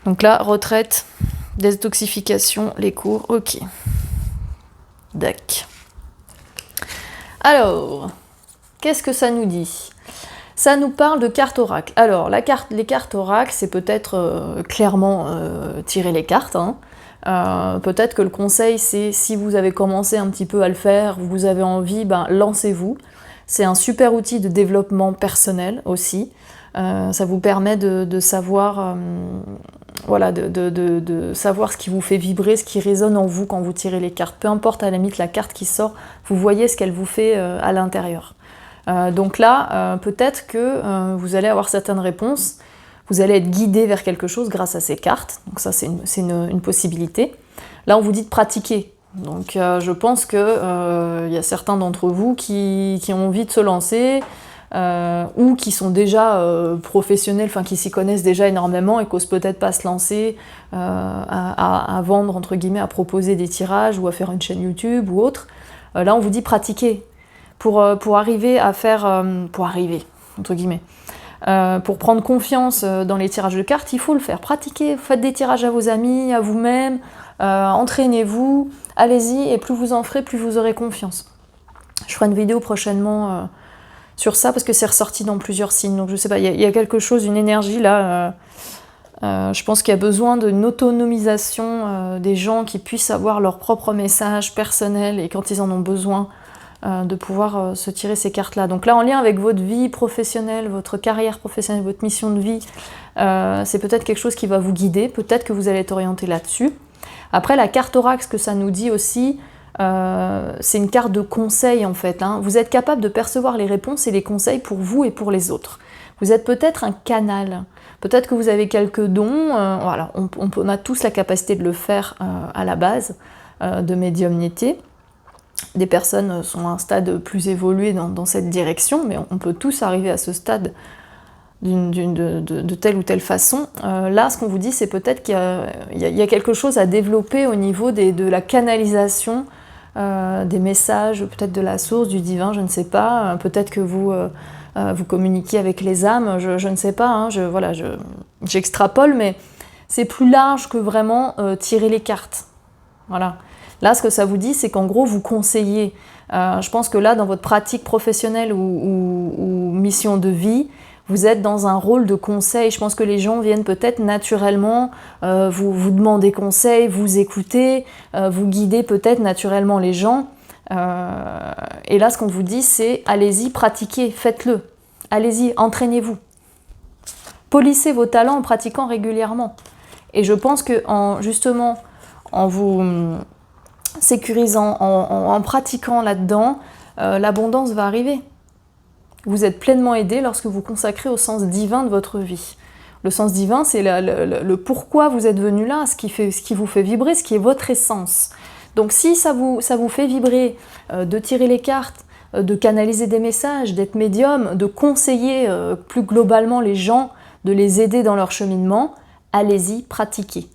Donc là, retraite, détoxification, les cours, ok. Dac. Alors, qu'est-ce que ça nous dit? Ça nous parle de cartes oracle. Alors, les cartes oracle, c'est peut-être clairement tirer les cartes, peut-être que le conseil, c'est si vous avez commencé un petit peu à le faire, vous avez envie, lancez-vous. C'est un super outil de développement personnel aussi. Ça vous permet de savoir, de savoir ce qui vous fait vibrer, ce qui résonne en vous quand vous tirez les cartes. Peu importe à la limite la carte qui sort, vous voyez ce qu'elle vous fait à l'intérieur. Donc là, peut-être que vous allez avoir certaines réponses. Vous allez être guidé vers quelque chose grâce à ces cartes, donc ça c'est une possibilité. Là on vous dit de pratiquer, donc je pense que y a certains d'entre vous qui ont envie de se lancer, ou qui sont déjà professionnels, enfin qui s'y connaissent déjà énormément et qu'osent peut-être pas se lancer à vendre, entre guillemets, à proposer des tirages ou à faire une chaîne YouTube ou autre. Là on vous dit pratiquer, pour arriver à faire, entre guillemets, pour prendre confiance dans les tirages de cartes, il faut le faire. Pratiquez, faites des tirages à vos amis, à vous-même, entraînez-vous, allez-y, et plus vous en ferez, plus vous aurez confiance. Je ferai une vidéo prochainement sur ça, parce que c'est ressorti dans plusieurs signes, donc je sais pas, il y a quelque chose, une énergie là, je pense qu'il y a besoin d'une autonomisation des gens qui puissent avoir leur propre message personnel, et quand ils en ont besoin, de pouvoir se tirer ces cartes-là. Donc là, en lien avec votre vie professionnelle, votre carrière professionnelle, votre mission de vie, c'est peut-être quelque chose qui va vous guider, peut-être que vous allez être orienté là-dessus. Après, la carte oracle, ce que ça nous dit aussi, c'est une carte de conseil en fait. Vous êtes capable de percevoir les réponses et les conseils pour vous et pour les autres. Vous êtes peut-être un canal, peut-être que vous avez quelques dons, voilà, on a tous la capacité de le faire à la base de médiumnité. Des personnes sont à un stade plus évolué dans cette direction, mais on peut tous arriver à ce stade de telle ou telle façon. Là, ce qu'on vous dit, c'est peut-être qu'il y a quelque chose à développer au niveau de la canalisation des messages, peut-être de la source, du divin, je ne sais pas. Peut-être que vous communiquez avec les âmes, je ne sais pas. J'extrapole, mais c'est plus large que vraiment tirer les cartes. Voilà. Là, ce que ça vous dit, c'est qu'en gros, vous conseillez. Je pense que là, dans votre pratique professionnelle ou mission de vie, vous êtes dans un rôle de conseil. Je pense que les gens viennent peut-être naturellement vous demander conseil, vous écouter, vous guider peut-être naturellement les gens. Et là, ce qu'on vous dit, c'est allez-y, pratiquez, faites-le. Allez-y, entraînez-vous. Polissez vos talents en pratiquant régulièrement. Et je pense que justement, en vous sécurisant, en pratiquant là-dedans, l'abondance va arriver. Vous êtes pleinement aidé lorsque vous consacrez au sens divin de votre vie. Le sens divin, c'est le pourquoi vous êtes venu là, ce qui vous fait vibrer, ce qui est votre essence. Donc si ça vous fait vibrer de tirer les cartes, de canaliser des messages, d'être médium, de conseiller plus globalement les gens, de les aider dans leur cheminement, allez-y, pratiquez.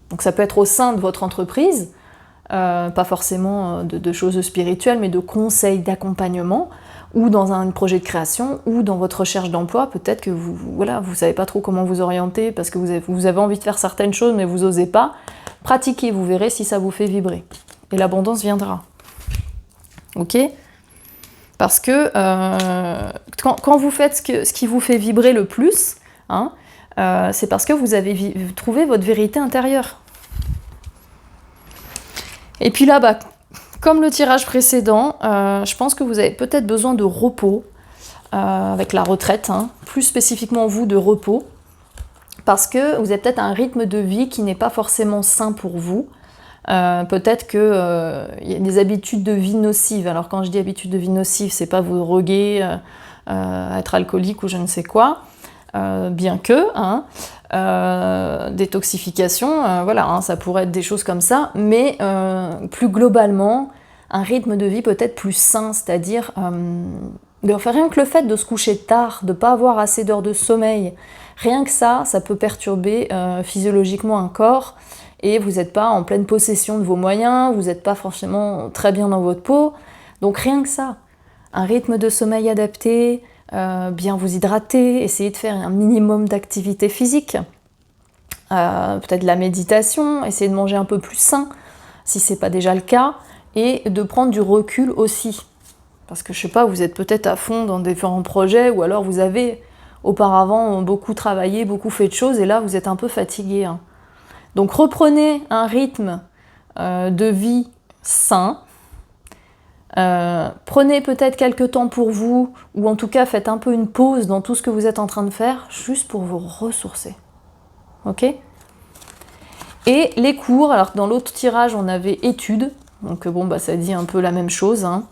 Donc ça peut être au sein de votre entreprise, pas forcément de choses spirituelles, mais de conseils, d'accompagnement, ou dans un projet de création, ou dans votre recherche d'emploi. Peut-être que vous savez pas trop comment vous orienter, parce que vous avez envie de faire certaines choses, mais vous n'osez pas. Pratiquez, vous verrez si ça vous fait vibrer. Et l'abondance viendra. Ok ? Parce que quand vous faites ce qui vous fait vibrer le plus, c'est parce que vous avez trouvé votre vérité intérieure. Et puis là, comme le tirage précédent, je pense que vous avez peut-être besoin de repos, avec la retraite, plus spécifiquement vous, de repos, parce que vous avez peut-être un rythme de vie qui n'est pas forcément sain pour vous. Peut-être qu'il y a des habitudes de vie nocives. Alors quand je dis habitudes de vie nocives, c'est pas vous droguer, être alcoolique ou je ne sais quoi, bien que, hein, détoxification, voilà, hein, ça pourrait être des choses comme ça, mais plus globalement, un rythme de vie peut-être plus sain, c'est-à-dire rien que le fait de se coucher tard, de ne pas avoir assez d'heures de sommeil, rien que ça peut perturber physiologiquement un corps, et vous n'êtes pas en pleine possession de vos moyens, vous n'êtes pas forcément très bien dans votre peau, donc rien que ça, un rythme de sommeil adapté, bien vous hydrater, essayer de faire un minimum d'activité physique, peut-être de la méditation, essayer de manger un peu plus sain, si c'est pas déjà le cas, et de prendre du recul aussi. Parce que je sais pas, vous êtes peut-être à fond dans différents projets, ou alors vous avez auparavant beaucoup travaillé, beaucoup fait de choses, et là vous êtes un peu fatigué, hein. Donc reprenez un rythme de vie sain. Prenez peut-être quelques temps pour vous, ou en tout cas faites un peu une pause dans tout ce que vous êtes en train de faire, juste pour vous ressourcer. Ok ? Et les cours, alors dans l'autre tirage on avait études, donc bon bah ça dit un peu la même chose, hein.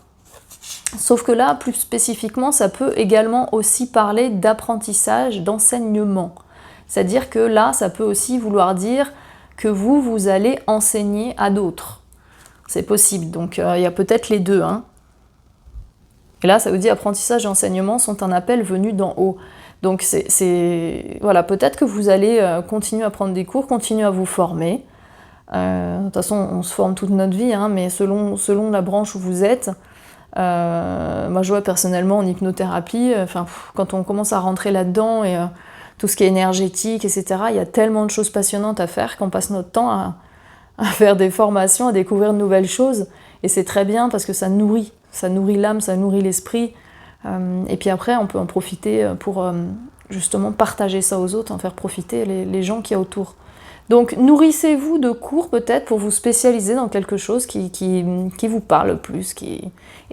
Sauf que là, plus spécifiquement, ça peut également aussi parler d'apprentissage, d'enseignement. C'est-à-dire que là, ça peut aussi vouloir dire que vous allez enseigner à d'autres. C'est possible, donc il y a peut-être les deux, hein. Et là, ça vous dit apprentissage et enseignement sont un appel venu d'en haut. Donc voilà, peut-être que vous allez continuer à prendre des cours, continuer à vous former. De toute façon, on se forme toute notre vie, hein, mais selon la branche où vous êtes. Moi, je vois personnellement en hypnothérapie, quand on commence à rentrer là-dedans et tout ce qui est énergétique, etc., il y a tellement de choses passionnantes à faire qu'on passe notre temps à faire des formations, à découvrir de nouvelles choses. Et c'est très bien parce que ça nourrit l'âme, ça nourrit l'esprit. Et puis après, on peut en profiter pour justement partager ça aux autres, en faire profiter les gens qui y a autour. Donc nourrissez-vous de cours peut-être pour vous spécialiser dans quelque chose qui vous parle plus,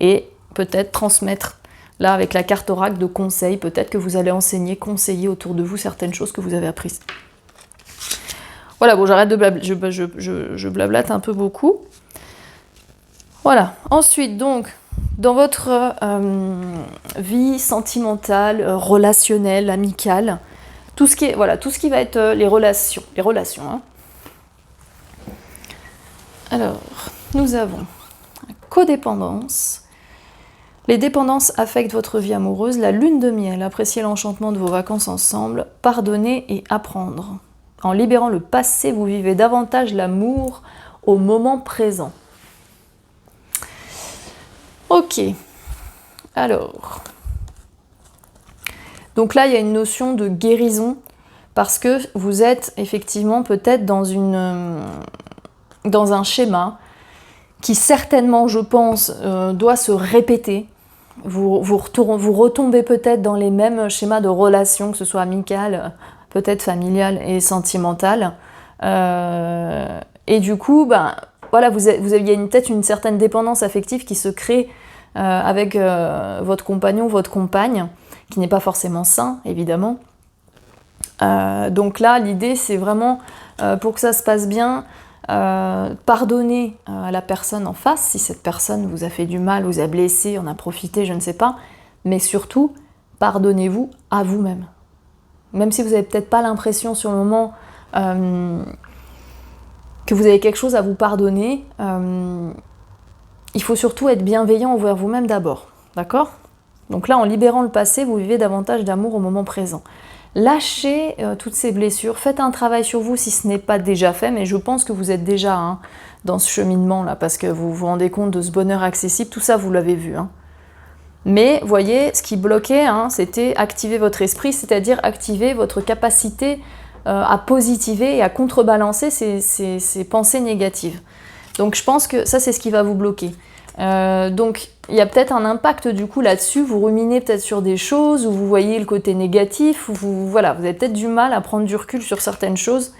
et peut-être transmettre, là avec la carte oracle de conseils, peut-être que vous allez conseiller autour de vous certaines choses que vous avez apprises. Voilà, bon j'arrête de blablater, je blablate un peu beaucoup. Voilà, ensuite donc, dans votre vie sentimentale, relationnelle, amicale, tout ce qui va être les relations, hein. Alors, nous avons la codépendance. Les dépendances affectent votre vie amoureuse. La lune de miel, appréciez l'enchantement de vos vacances ensemble. Pardonner et apprendre. En libérant le passé, vous vivez davantage l'amour au moment présent. Ok. Alors... Donc là, il y a une notion de guérison, parce que vous êtes effectivement peut-être dans un schéma qui certainement, je pense, doit se répéter. Vous retombez peut-être dans les mêmes schémas de relations, que ce soit amicales, peut-être familiales et sentimentales. Et du coup, voilà, il y a peut-être une certaine dépendance affective qui se crée avec votre compagnon, votre compagne, qui n'est pas forcément sain, évidemment. Donc là, l'idée, c'est vraiment, pour que ça se passe bien, pardonner à la personne en face, si cette personne vous a fait du mal, vous a blessé, en a profité, je ne sais pas, mais surtout, pardonnez-vous à vous-même. Même si vous n'avez peut-être pas l'impression sur le moment que vous avez quelque chose à vous pardonner, il faut surtout être bienveillant envers vous-même d'abord, d'accord ? Donc là, en libérant le passé, vous vivez davantage d'amour au moment présent. Lâchez toutes ces blessures, faites un travail sur vous si ce n'est pas déjà fait, mais je pense que vous êtes déjà dans ce cheminement-là, parce que vous vous rendez compte de ce bonheur accessible, tout ça vous l'avez vu. Mais voyez, ce qui bloquait, c'était activer votre esprit, c'est-à-dire activer votre capacité à positiver et à contrebalancer ces pensées négatives. Donc je pense que ça, c'est ce qui va vous bloquer. Donc il y a peut-être un impact du coup là-dessus, vous ruminez peut-être sur des choses, ou vous voyez le côté négatif, ou vous avez peut-être du mal à prendre du recul sur certaines choses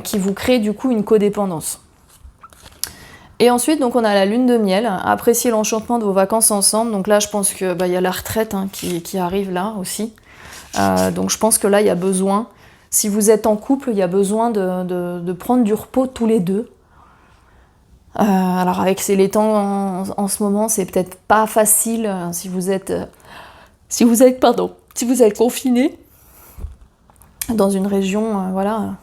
qui vous créent du coup une codépendance. Et ensuite, donc, on a la lune de miel, appréciez l'enchantement de vos vacances ensemble. Donc là, je pense que y a la retraite qui arrive là aussi. Donc je pense que là, il y a besoin, si vous êtes en couple, il y a besoin de prendre du repos tous les deux. Alors avec les temps en ce moment, c'est peut-être pas facile si vous êtes Si vous êtes confiné dans une région voilà,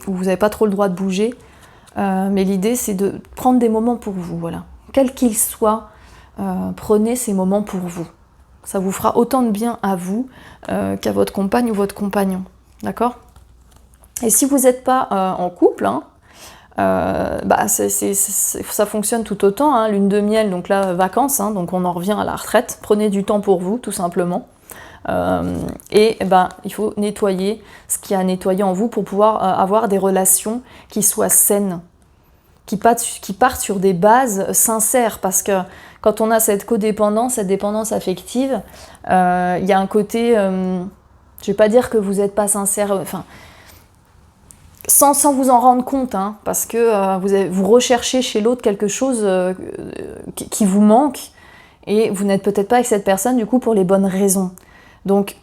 où vous n'avez pas trop le droit de bouger, mais l'idée c'est de prendre des moments pour vous, voilà. Quel qu'il soit, prenez ces moments pour vous. Ça vous fera autant de bien à vous qu'à votre compagne ou votre compagnon, d'accord? Et si vous n'êtes pas en couple, hein, ça fonctionne tout autant, hein, lune de miel, donc là, vacances, hein, donc on en revient à la retraite. Prenez du temps pour vous, tout simplement. Il faut nettoyer ce qu'il y a à nettoyer en vous pour pouvoir avoir des relations qui soient saines, qui partent sur des bases sincères, parce que quand on a cette codépendance, cette dépendance affective, il y a un côté, je vais pas dire que vous n'êtes pas sincère, enfin, sans vous en rendre compte, hein, parce que vous recherchez chez l'autre quelque chose qui vous manque, et vous n'êtes peut-être pas avec cette personne du coup pour les bonnes raisons. Donc,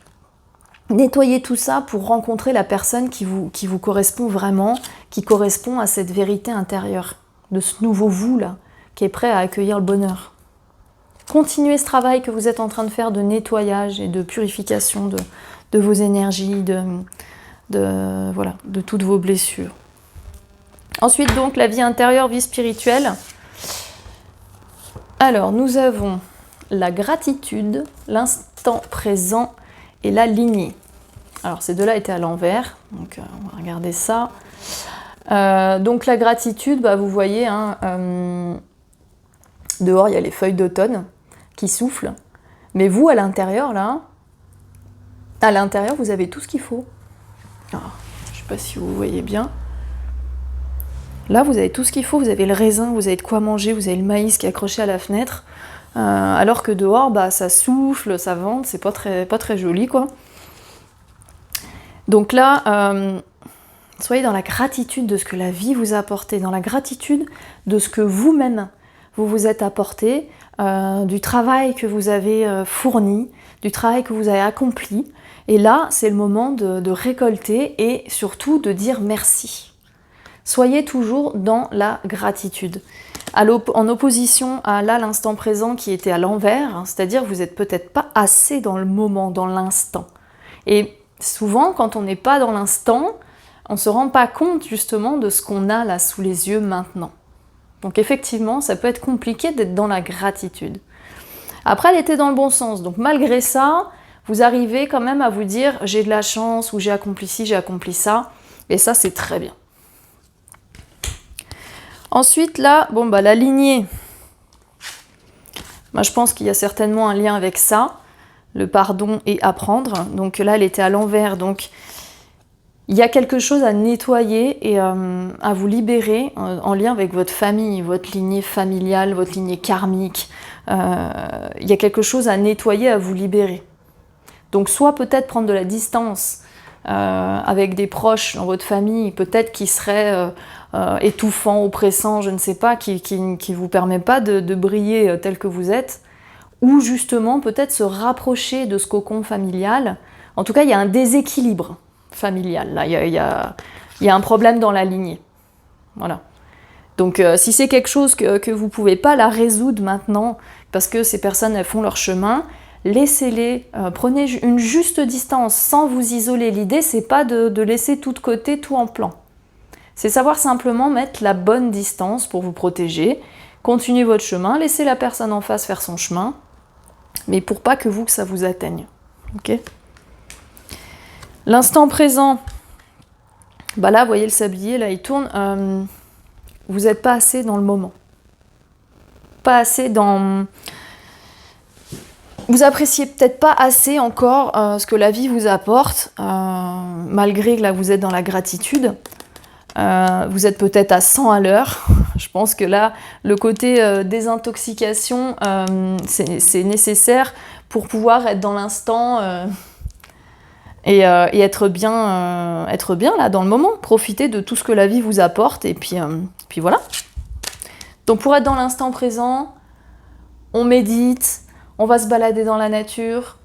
nettoyez tout ça pour rencontrer la personne qui vous correspond vraiment, qui correspond à cette vérité intérieure, de ce nouveau vous là, qui est prêt à accueillir le bonheur. Continuez ce travail que vous êtes en train de faire de nettoyage et de purification de vos énergies, de toutes vos blessures. Ensuite donc, la vie intérieure, vie spirituelle. Alors, nous avons la gratitude, l'instant présent et la lignée. Alors, ces deux-là étaient à l'envers, donc on va regarder ça. Donc, la gratitude, vous voyez, hein, dehors, il y a les feuilles d'automne qui soufflent. Mais vous, à l'intérieur, là, vous avez tout ce qu'il faut. Alors, je ne sais pas si vous voyez bien. Là, vous avez tout ce qu'il faut. Vous avez le raisin, vous avez de quoi manger, vous avez le maïs qui est accroché à la fenêtre. Alors que dehors, ça souffle, ça vente, c'est pas très joli, quoi. Donc là, soyez dans la gratitude de ce que la vie vous a apporté, dans la gratitude de ce que vous-même vous êtes apporté, du travail que vous avez fourni, du travail que vous avez accompli. Et là, c'est le moment de récolter et surtout de dire merci. Soyez toujours dans la gratitude. En opposition à l'instant présent qui était à l'envers, hein, c'est-à-dire vous n'êtes peut-être pas assez dans le moment, dans l'instant. Et souvent, quand on n'est pas dans l'instant, on ne se rend pas compte justement de ce qu'on a là sous les yeux maintenant. Donc effectivement, ça peut être compliqué d'être dans la gratitude. Après, elle était dans le bon sens, donc malgré ça, vous arrivez quand même à vous dire « j'ai de la chance » ou « j'ai accompli ci, j'ai accompli ça », et ça c'est très bien. Ensuite, là, la lignée. Je pense qu'il y a certainement un lien avec ça, le pardon et apprendre. Donc là, elle était à l'envers. Donc, il y a quelque chose à nettoyer et à vous libérer en lien avec votre famille, votre lignée familiale, votre lignée karmique. Il y a quelque chose à nettoyer, à vous libérer. Donc, soit peut-être prendre de la distance avec des proches dans votre famille, peut-être qui seraient étouffants, oppressants, je ne sais pas, qui vous permet pas de briller tel que vous êtes, ou justement peut-être se rapprocher de ce cocon familial. En tout cas, il y a un déséquilibre familial, là, il y a un problème dans la lignée. Voilà. Donc si c'est quelque chose que vous ne pouvez pas la résoudre maintenant, parce que ces personnes elles font leur chemin, laissez-les, prenez une juste distance sans vous isoler. L'idée, c'est pas de laisser tout de côté, tout en plan. C'est savoir simplement mettre la bonne distance pour vous protéger, continuez votre chemin, laissez la personne en face faire son chemin, mais pour pas que ça vous atteigne. Ok ? L'instant présent, là, vous voyez le sablier, là, il tourne. Vous n'êtes pas assez dans le moment. Pas assez dans... Vous appréciez peut-être pas assez encore ce que la vie vous apporte, malgré que là, vous êtes dans la gratitude. Vous êtes peut-être à 100 à l'heure. Je pense que là, le côté désintoxication, c'est nécessaire pour pouvoir être dans l'instant et être bien là dans le moment. Profiter de tout ce que la vie vous apporte et puis voilà. Donc pour être dans l'instant présent, on médite, on va se balader dans la nature,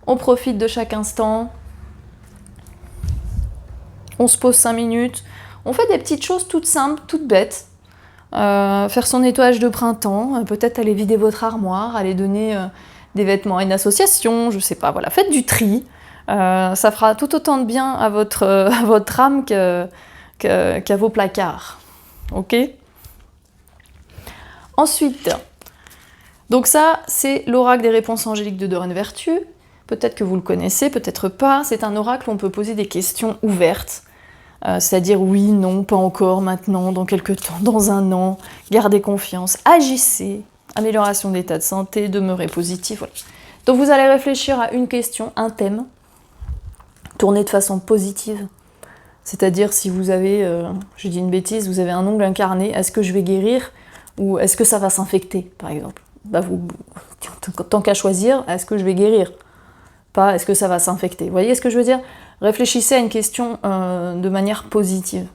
on profite de chaque instant, on se pose 5 minutes. On fait des petites choses toutes simples, toutes bêtes. Faire son nettoyage de printemps, peut-être aller vider votre armoire, aller donner des vêtements à une association, je sais pas, voilà, faites du tri. Ça fera tout autant de bien à votre âme qu'à vos placards. Ok? Ensuite, donc ça, c'est l'oracle des réponses angéliques de Doreen Vertu. Peut-être que vous le connaissez, peut-être pas. C'est un oracle où on peut poser des questions ouvertes. C'est-à-dire oui, non, pas encore, maintenant, dans quelques temps, dans un an. Gardez confiance, agissez. Amélioration de l'état de santé, demeurez positif. Voilà. Donc vous allez réfléchir à une question, un thème. Tournez de façon positive. C'est-à-dire si vous avez, je dis une bêtise, vous avez un ongle incarné, est-ce que je vais guérir ou est-ce que ça va s'infecter, par exemple? Bah tant qu'à choisir, est-ce que je vais guérir? Pas est-ce que ça va s'infecter. Vous voyez ce que je veux dire? Réfléchissez à une question de manière positive.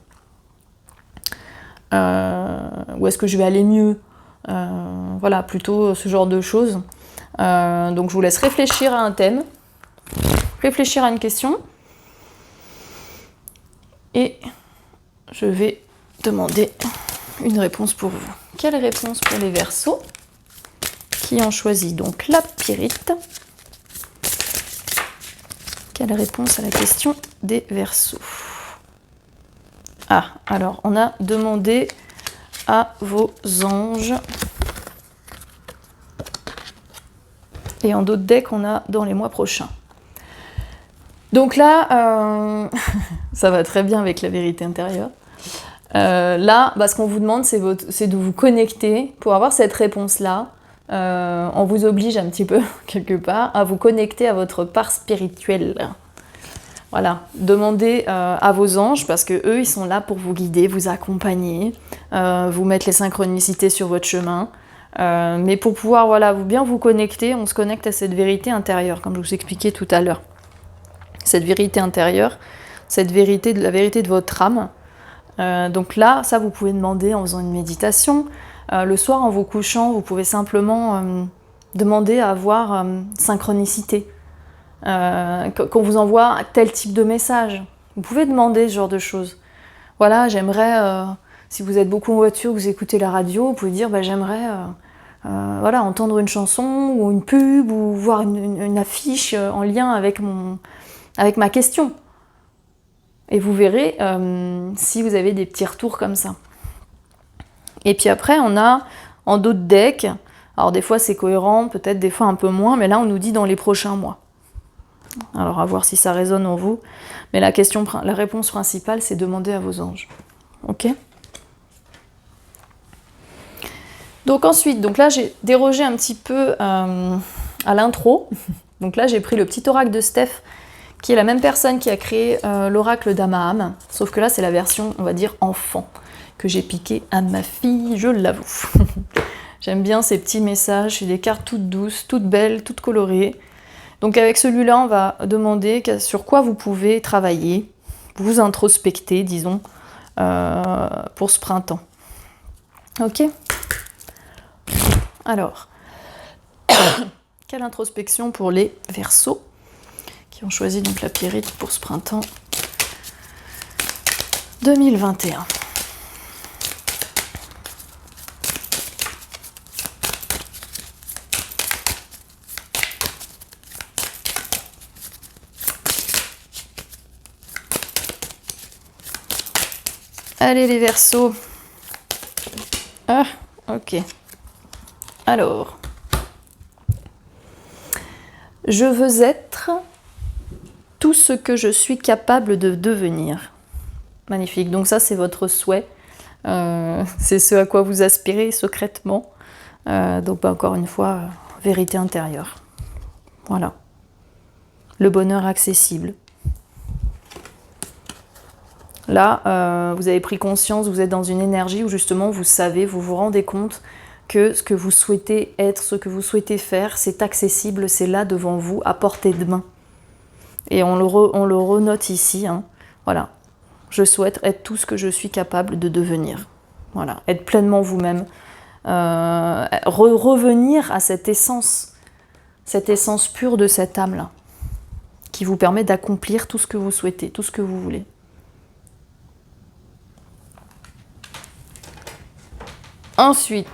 Ou est-ce que je vais aller mieux? Voilà, plutôt ce genre de choses. Donc je vous laisse réfléchir à un thème, réfléchir à une question. Et je vais demander une réponse pour vous. Quelle réponse pour les Verseaux qui ont choisi donc la pyrite? Quelle réponse à la question des Verseaux? Ah, alors on a demandé à vos anges. Et en d'autres decks, on a dans les mois prochains. Donc là, ça va très bien avec la vérité intérieure. Là, ce qu'on vous demande, c'est de vous connecter pour avoir cette réponse-là. On vous oblige un petit peu, quelque part, à vous connecter à votre part spirituelle. Voilà, demandez à vos anges, parce que eux, ils sont là pour vous guider, vous accompagner, vous mettre les synchronicités sur votre chemin. Mais pour pouvoir bien vous connecter, on se connecte à cette vérité intérieure, comme je vous expliquais tout à l'heure. Cette vérité intérieure, la vérité de votre âme. Donc là, ça vous pouvez demander en faisant une méditation. Le soir, en vous couchant, vous pouvez simplement demander à avoir synchronicité. Qu'on vous envoie tel type de message. Vous pouvez demander ce genre de choses. Voilà, j'aimerais, si vous êtes beaucoup en voiture, vous écoutez la radio, vous pouvez dire j'aimerais entendre une chanson ou une pub ou voir une affiche en lien avec ma question. Et vous verrez si vous avez des petits retours comme ça. Et puis après, on a en d'autres decks, alors des fois c'est cohérent, peut-être des fois un peu moins, mais là on nous dit dans les prochains mois. Alors à voir si ça résonne en vous. Mais la réponse principale, c'est demander à vos anges. Ok? Donc ensuite, là j'ai dérogé un petit peu à l'intro. Donc là j'ai pris le petit oracle de Steph, qui est la même personne qui a créé l'oracle d'Amaham, sauf que là c'est la version, on va dire, enfant, que j'ai piqué à ma fille, je l'avoue. J'aime bien ces petits messages, c'est des cartes toutes douces, toutes belles, toutes colorées. Donc avec celui-là, on va demander sur quoi vous pouvez travailler, vous introspecter, disons, pour ce printemps. Ok? Alors, quelle introspection pour les Verseaux qui ont choisi donc la pyrite pour ce printemps 2021. Allez les Verseaux. Ah, ok. Alors, je veux être tout ce que je suis capable de devenir. Magnifique. Donc ça, c'est votre souhait. C'est ce à quoi vous aspirez secrètement. Donc encore une fois, vérité intérieure. Voilà. Le bonheur accessible. Là, vous avez pris conscience, vous êtes dans une énergie où justement vous savez, vous vous rendez compte que ce que vous souhaitez être, ce que vous souhaitez faire, c'est accessible, c'est là devant vous, à portée de main. Et on le renote ici. Hein. Voilà. Je souhaite être tout ce que je suis capable de devenir. Voilà. Être pleinement vous-même. Revenir à cette essence pure de cette âme-là, qui vous permet d'accomplir tout ce que vous souhaitez, tout ce que vous voulez. Ensuite,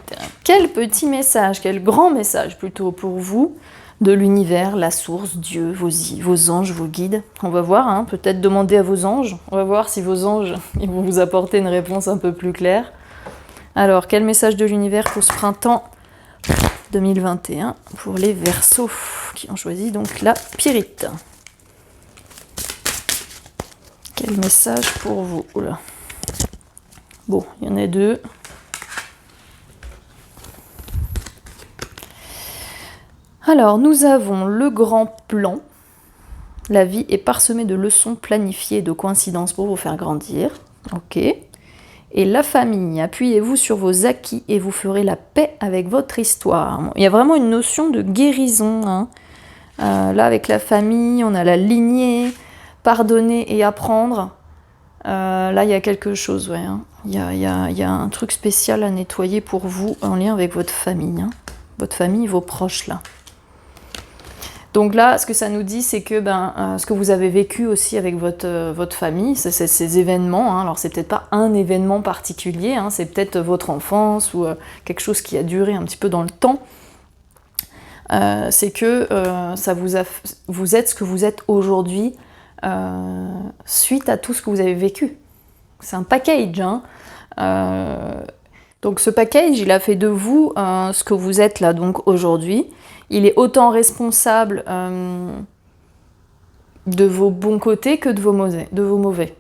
quel petit message, quel grand message plutôt pour vous de l'univers, la source, Dieu, vos anges, vos guides. On va voir, hein, peut-être demander à vos anges. On va voir si vos anges ils vont vous apporter une réponse un peu plus claire. Alors, quel message de l'univers pour ce printemps 2021 pour les Verseaux qui ont choisi donc la pyrite. Quel message pour vous? Oula. Bon, il y en a deux. Alors, nous avons le grand plan. La vie est parsemée de leçons planifiées et de coïncidences pour vous faire grandir. Ok. Et la famille, appuyez-vous sur vos acquis et vous ferez la paix avec votre histoire. Il y a vraiment une notion de guérison. Hein. Là, avec la famille, on a la lignée, pardonner et apprendre. Là, il y a quelque chose, ouais. Hein. Il y a un truc spécial à nettoyer pour vous en lien avec votre famille. Hein. Votre famille, vos proches, là. Donc là, ce que ça nous dit, c'est que ce que vous avez vécu aussi avec votre famille, c'est ces événements, hein, alors c'est peut-être pas un événement particulier, hein, c'est peut-être votre enfance ou quelque chose qui a duré un petit peu dans le temps, c'est que vous êtes ce que vous êtes aujourd'hui suite à tout ce que vous avez vécu. C'est un package, hein. Donc ce package, il a fait de vous ce que vous êtes là donc aujourd'hui. Il est autant responsable de vos bons côtés que de vos mauvais.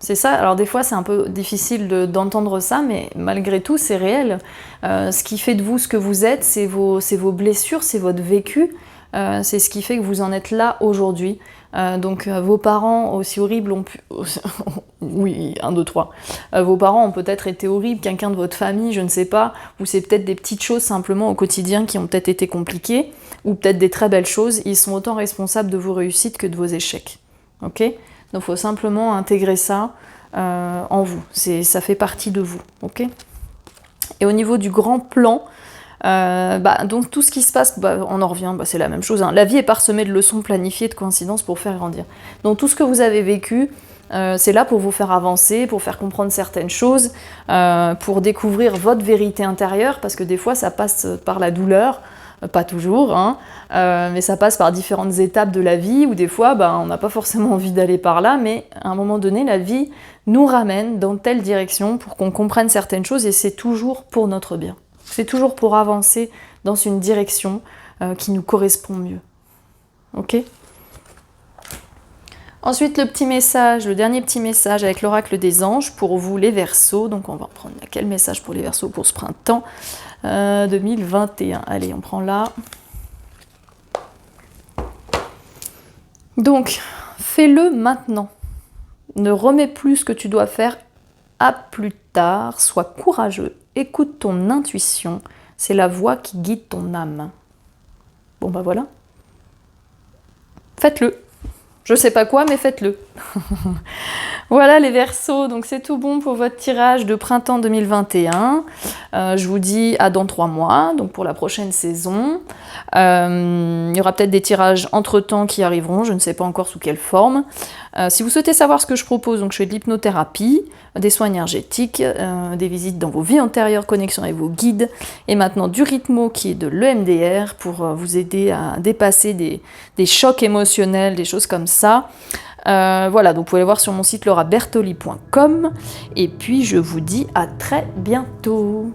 C'est ça, alors des fois c'est un peu difficile d'entendre ça, mais malgré tout c'est réel. Ce qui fait de vous ce que vous êtes, c'est vos blessures, c'est votre vécu, c'est ce qui fait que vous en êtes là aujourd'hui. Donc vos parents, aussi horribles, ont pu... oui, 1, 2, 3. Vos parents ont peut-être été horribles, quelqu'un de votre famille, je ne sais pas, ou c'est peut-être des petites choses simplement au quotidien qui ont peut-être été compliquées, ou peut-être des très belles choses, ils sont autant responsables de vos réussites que de vos échecs. Ok ? Donc il faut simplement intégrer ça en vous, ça fait partie de vous. Ok ? Et au niveau du grand plan, donc tout ce qui se passe, on en revient, c'est la même chose. Hein. La vie est parsemée de leçons planifiées, de coïncidences pour faire grandir. Donc tout ce que vous avez vécu, c'est là pour vous faire avancer, pour faire comprendre certaines choses, pour découvrir votre vérité intérieure, parce que des fois ça passe par la douleur, pas toujours, hein, mais ça passe par différentes étapes de la vie, où des fois on n'a pas forcément envie d'aller par là, mais à un moment donné la vie nous ramène dans telle direction pour qu'on comprenne certaines choses, et c'est toujours pour notre bien. C'est toujours pour avancer dans une direction qui nous correspond mieux. Ok ? Ensuite, le dernier petit message avec l'oracle des anges pour vous les Verseaux. Donc on va prendre quel message pour les Verseaux pour ce printemps 2021. Allez, on prend là. Donc, fais-le maintenant. Ne remets plus ce que tu dois faire à plus tard. Sois courageux. Écoute ton intuition, c'est la voix qui guide ton âme. Bon voilà. Faites-le. Je sais pas quoi, mais faites-le. Voilà les Verseaux, donc c'est tout bon pour votre tirage de printemps 2021. Je vous dis à dans 3 mois, donc pour la prochaine saison. Il y aura peut-être des tirages entre-temps qui arriveront, je ne sais pas encore sous quelle forme. Si vous souhaitez savoir ce que je propose, donc je fais de l'hypnothérapie, des soins énergétiques, des visites dans vos vies antérieures, connexion avec vos guides, et maintenant du rythmo qui est de l'EMDR pour vous aider à dépasser des chocs émotionnels, des choses comme ça. Voilà, donc vous pouvez aller voir sur mon site laurabertoli.com, et puis je vous dis à très bientôt.